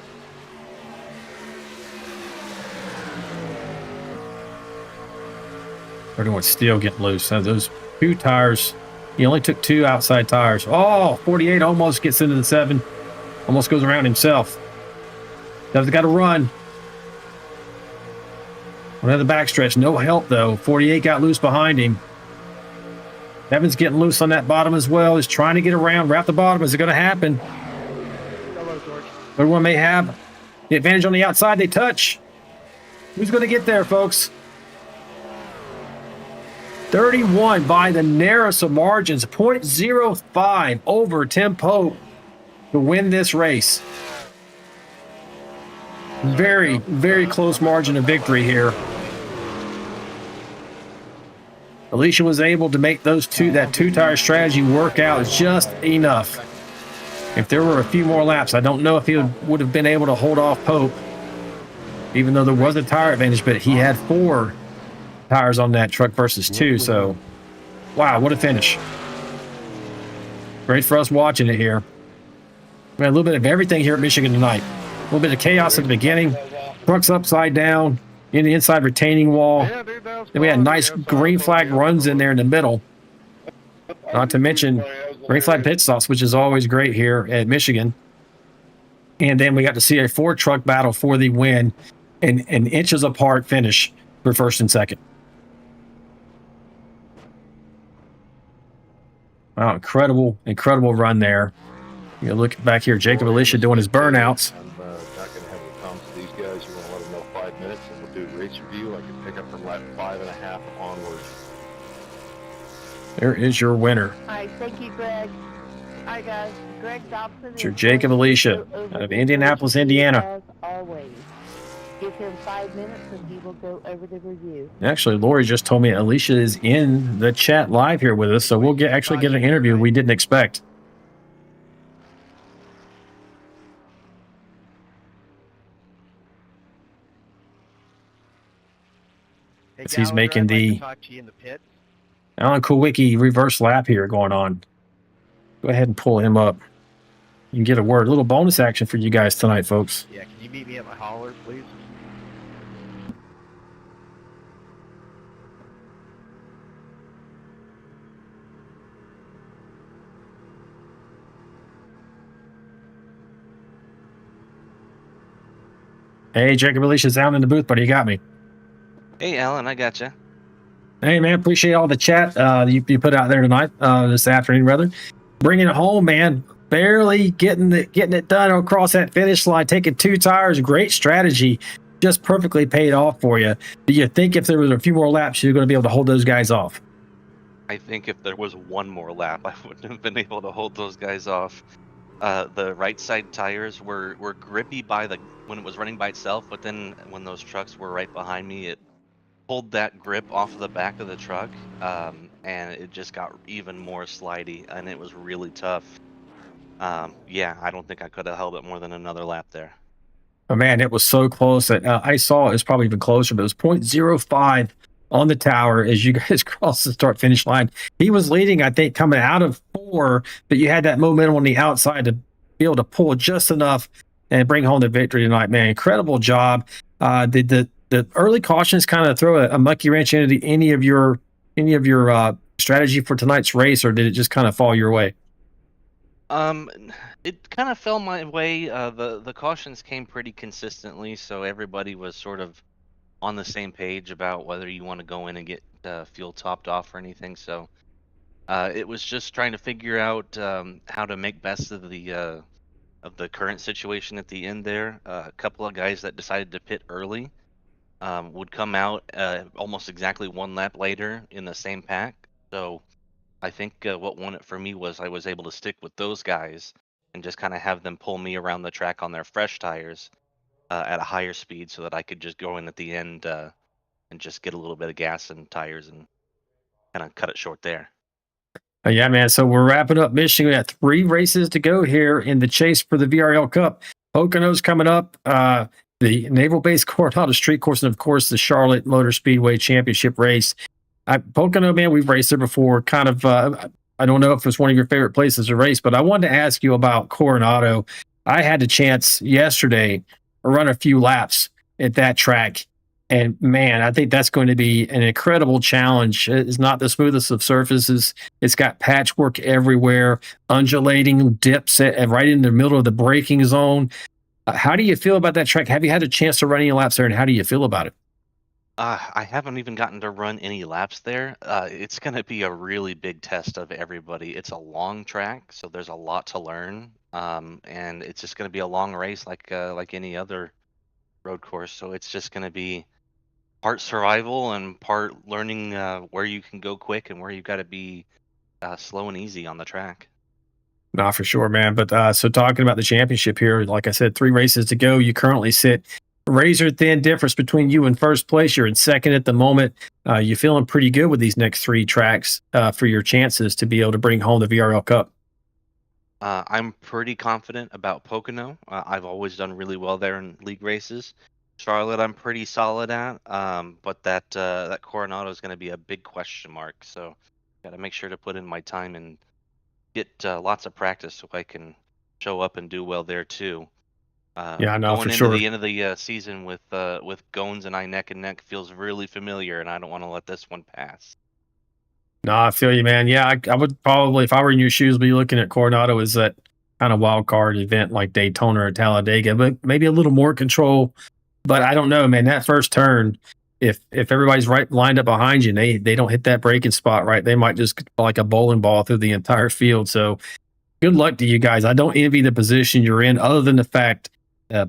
Speaker 3: We're doing steel getting loose. So those 2 tires, he only took 2 outside tires. Oh, 48 almost gets into the 7. Almost goes around himself. Does got to run. Another backstretch. No help, though. 48 got loose behind him. Evan's getting loose on that bottom as well. He's trying to get around, wrap the bottom. Is it going to happen? Everyone may have the advantage on the outside. They touch. Who's going to get there, folks? 31 by the narrowest of margins. 0.05 over Tim Pope to win this race. Very, very close margin of victory here. Alicia was able to make that 2-tire strategy work out just enough. If there were a few more laps, I don't know if he would have been able to hold off Pope, even though there was a tire advantage, but he had 4 tires on that truck versus 2. So, wow, what a finish. Great for us watching it here. We had a little bit of everything here at Michigan tonight. A little bit of chaos at the beginning. Trucks upside down in the inside retaining wall. Then we had nice green flag runs in there in the middle. Not to mention green flag pit stops, which is always great here at Michigan. And then we got to see a 4-truck battle for the win and an inches apart finish for first and second. Wow, incredible run there. You know, look back here, Jacob Alicia doing his burnouts.
Speaker 8: I'm not going to have any comments to these guys. You want to let them know 5 minutes, and we'll do a race review. I can pick up from lap 5.5 onwards.
Speaker 3: There is your winner.
Speaker 4: All right, thank you, Greg. All right, guys. Greg Dobson.
Speaker 3: It's your Jacob Alicia out of Indianapolis, Indiana.
Speaker 4: As always, give him 5 minutes and he will go over the review.
Speaker 3: Actually, Lori just told me Alicia is in the chat live here with us, so we'll actually get an interview we didn't expect.
Speaker 7: Hey,
Speaker 3: He's making the
Speaker 7: talk to you in the pit.
Speaker 3: Alan Kulwicki reverse lap here going on. Go ahead and pull him up. You can get a word. A little bonus action for you guys tonight, folks.
Speaker 7: Yeah, can you meet me at my hauler, please?
Speaker 3: Hey, Jacob Alicia's down in the booth, buddy. You got me.
Speaker 11: Hey, Alan, I gotcha.
Speaker 3: Hey, man, appreciate all the chat you put out there tonight, this afternoon, rather. Bringing it home, man. Barely getting it done across that finish line, taking 2 tires. Great strategy. Just perfectly paid off for you. Do you think if there was a few more laps, you're going to be able to hold those guys off?
Speaker 11: I think if there was 1 more lap, I wouldn't have been able to hold those guys off. The right side tires were grippy when it was running by itself, but then when those trucks were right behind me, it pulled that grip off of the back of the truck, and it just got even more slidey, and it was really tough. Yeah, I don't think I could have held it more than another lap there.
Speaker 3: Oh, man, it was so close that I saw it was probably even closer, but it was 0.05 on the tower as you guys crossed the start-finish line. He was leading, I think, coming out of 4, but you had that momentum on the outside to be able to pull just enough and bring home the victory tonight, man. Incredible job. Did the early cautions kind of throw a monkey wrench into any of your strategy for tonight's race, or did it just kind of fall your way?
Speaker 11: It kind of fell my way. The cautions came pretty consistently, so everybody was sort of on the same page about whether you want to go in and get fuel topped off or anything. So it was just trying to figure out how to make best of the current situation at the end there. A couple of guys that decided to pit early would come out almost exactly 1 lap later in the same pack. So I think what won it for me was I was able to stick with those guys and just kind of have them pull me around the track on their fresh tires at a higher speed so that I could just go in at the end and just get a little bit of gas and tires and kind of cut it short there.
Speaker 3: Yeah, man. So we're wrapping up Michigan. We got 3 races to go here in the chase for the VRL Cup. Pocono's coming up. The Naval Base Coronado Street Course, and of course the Charlotte Motor Speedway Championship race. Pocono, man, we've raced there before. Kind of I don't know if it's one of your favorite places to race, but I wanted to ask you about Coronado. I had the chance yesterday to run a few laps at that track. And man, I think that's going to be an incredible challenge. It's not the smoothest of surfaces. It's got patchwork everywhere, undulating dips right in the middle of the braking zone. How do you feel about that track? Have you had a chance to run any laps there, and how do you feel about it?
Speaker 11: I haven't even gotten to run any laps there. It's going to be a really big test of everybody. It's a long track, so there's a lot to learn, and it's just going to be a long race like any other road course. So it's just going to be part survival and part learning where you can go quick and where you got to be slow and easy on the track.
Speaker 3: Not for sure, man. But so talking about the championship here, like I said, 3 races to go. You currently sit razor thin difference between you and first place. You're in second at the moment. You feeling pretty good with these next 3 tracks for your chances to be able to bring home the VRL Cup.
Speaker 11: I'm pretty confident about Pocono. I've always done really well there in league races. Charlotte, I'm pretty solid at, but that Coronado is going to be a big question mark. So, got to make sure to put in my time and get lots of practice so I can show up and do well there too.
Speaker 3: Yeah, I know
Speaker 11: Going
Speaker 3: for
Speaker 11: into
Speaker 3: sure.
Speaker 11: the end of the season with Gones and I neck and neck feels really familiar, and I don't want to let this one pass.
Speaker 3: No, I feel you, man. Yeah, I would probably, if I were in your shoes, be looking at Coronado as that kind of wild card event like Daytona or Talladega, but maybe a little more control. But I don't know, man. That first turn, if everybody's right lined up behind you, and they don't hit that braking spot right, they might just like a bowling ball through the entire field. So good luck to you guys. I don't envy the position you're in, other than the fact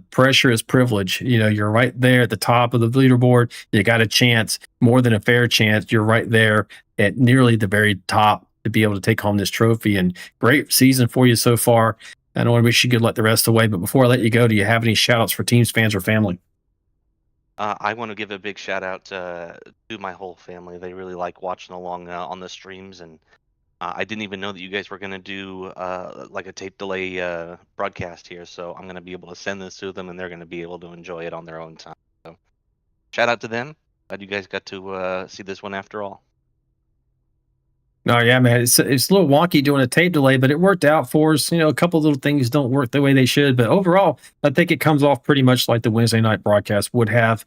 Speaker 3: pressure is privilege. You know, you're right there at the top of the leaderboard. You got a chance, more than a fair chance. You're right there at nearly the very top to be able to take home this trophy. And great season for you so far. I don't want to wish you good luck the rest of the way. But before I let you go, do you have any shout outs for teams, fans, or family?
Speaker 11: I want to give a big shout out to my whole family. They really like watching along on the streams, and I didn't even know that you guys were going to do like a tape delay broadcast here. So I'm going to be able to send this to them, and they're going to be able to enjoy it on their own time. So shout out to them. Glad you guys got to see this one after all.
Speaker 3: No, yeah, man. It's a little wonky doing a tape delay, but it worked out for us. You know, a couple of little things don't work the way they should, but overall, I think it comes off pretty much like the Wednesday night broadcast would have.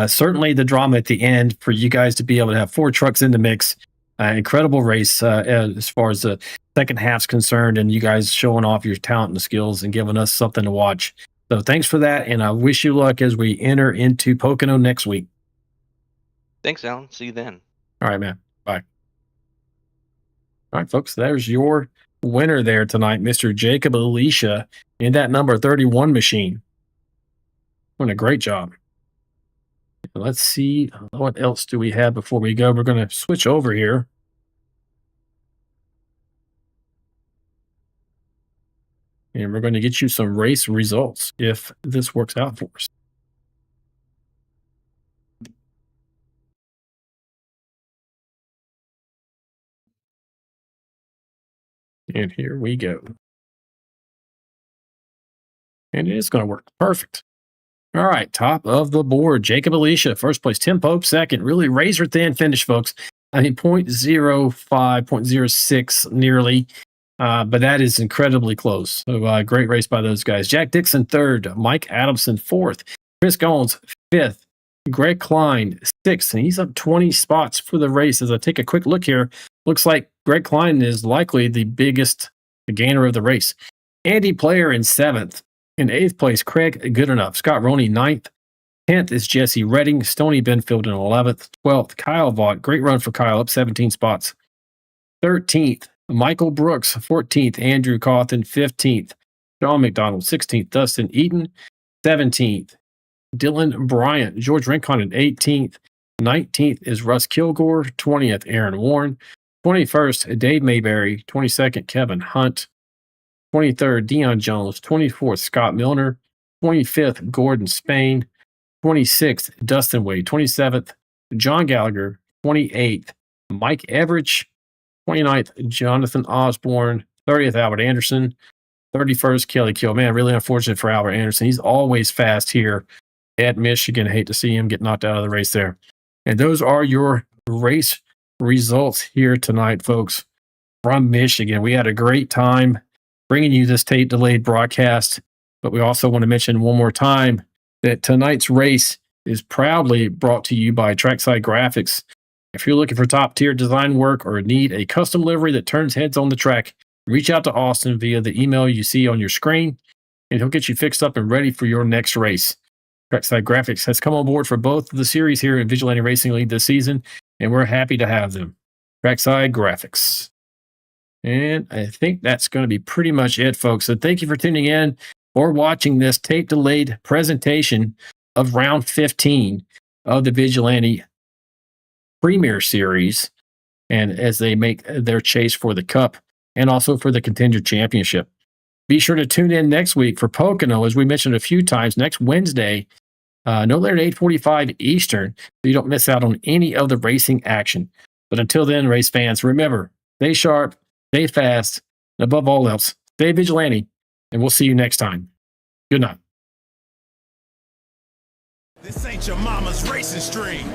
Speaker 3: Certainly, the drama at the end for you guys to be able to have 4 trucks in the mix. Incredible race as far as the second half's concerned, and you guys showing off your talent and skills and giving us something to watch. So thanks for that, and I wish you luck as we enter into Pocono next week.
Speaker 11: Thanks, Alan. See you then.
Speaker 3: All right, man. Bye. All right, folks, there's your winner there tonight, Mr. Jacob Alicia in that number 31 machine. Doing a great job. Let's see what else do we have before we go. We're going to switch over here. And we're going to get you some race results if this works out for us. And here we go. And it is going to work. Perfect. All right, top of the board, Jacob Alicia, first place, Tim Pope, second. Really razor thin finish, folks. I mean, 0.05, 0.06 nearly, but that is incredibly close. So great race by those guys. Jack Dixon, third. Mike Adamson, fourth. Chris Goins, fifth. Greg Klein, sixth, and he's up 20 spots for the race. As I take a quick look here, looks like Greg Klein is likely the biggest gainer of the race. Andy Player in seventh. In eighth place, Craig Goodenough. Scott Roney, ninth. 10th is Jesse Redding. Stoney Benfield in 11th. 12th, Kyle Vaught. Great run for Kyle, up 17 spots. 13th, Michael Brooks. 14th, Andrew Cawthon. 15th, Sean McDonald. 16th, Dustin Eaton. 17th, Dylan Bryant. George Rincon in 18th. 19th is Russ Kilgore. 20th, Aaron Warren. 21st, Dave Mayberry. 22nd, Kevin Hunt. 23rd, Deion Jones. 24th, Scott Milner. 25th, Gordon Spain. 26th, Dustin Wade. 27th, John Gallagher. 28th, Mike Everidge. 29th, Jonathan Osborne. 30th, Albert Anderson. 31st, Kelly Kill. Man, really unfortunate for Albert Anderson. He's always fast here at Michigan. Hate to see him get knocked out of the race there. And those are your race results here tonight, folks. from Michigan. We had a great time bringing you this tape delayed broadcast, but we also want to mention one more time that tonight's race is proudly brought to you by Trackside Graphics. If you're looking for top tier design work or need a custom livery that turns heads on the track, reach out to Austin via the email you see on your screen, and he'll get you fixed up and ready for your next race. Trackside Graphics has come on board for both of the series here at Vigilante Racing League this season, and we're happy to have them. Trackside Graphics. And I think that's going to be pretty much it, folks. So thank you for tuning in or watching this tape delayed presentation of round 15 of the Vigilante Premiere Series, and as they make their chase for the Cup and also for the Contender Championship. Be sure to tune in next week for Pocono, as we mentioned a few times, next Wednesday, no later than 8:45 Eastern, so you don't miss out on any of the racing action. But until then, race fans, remember, stay sharp, stay fast, and above all else, stay vigilante, and we'll see you next time. Good night.
Speaker 1: This ain't your mama's racing stream.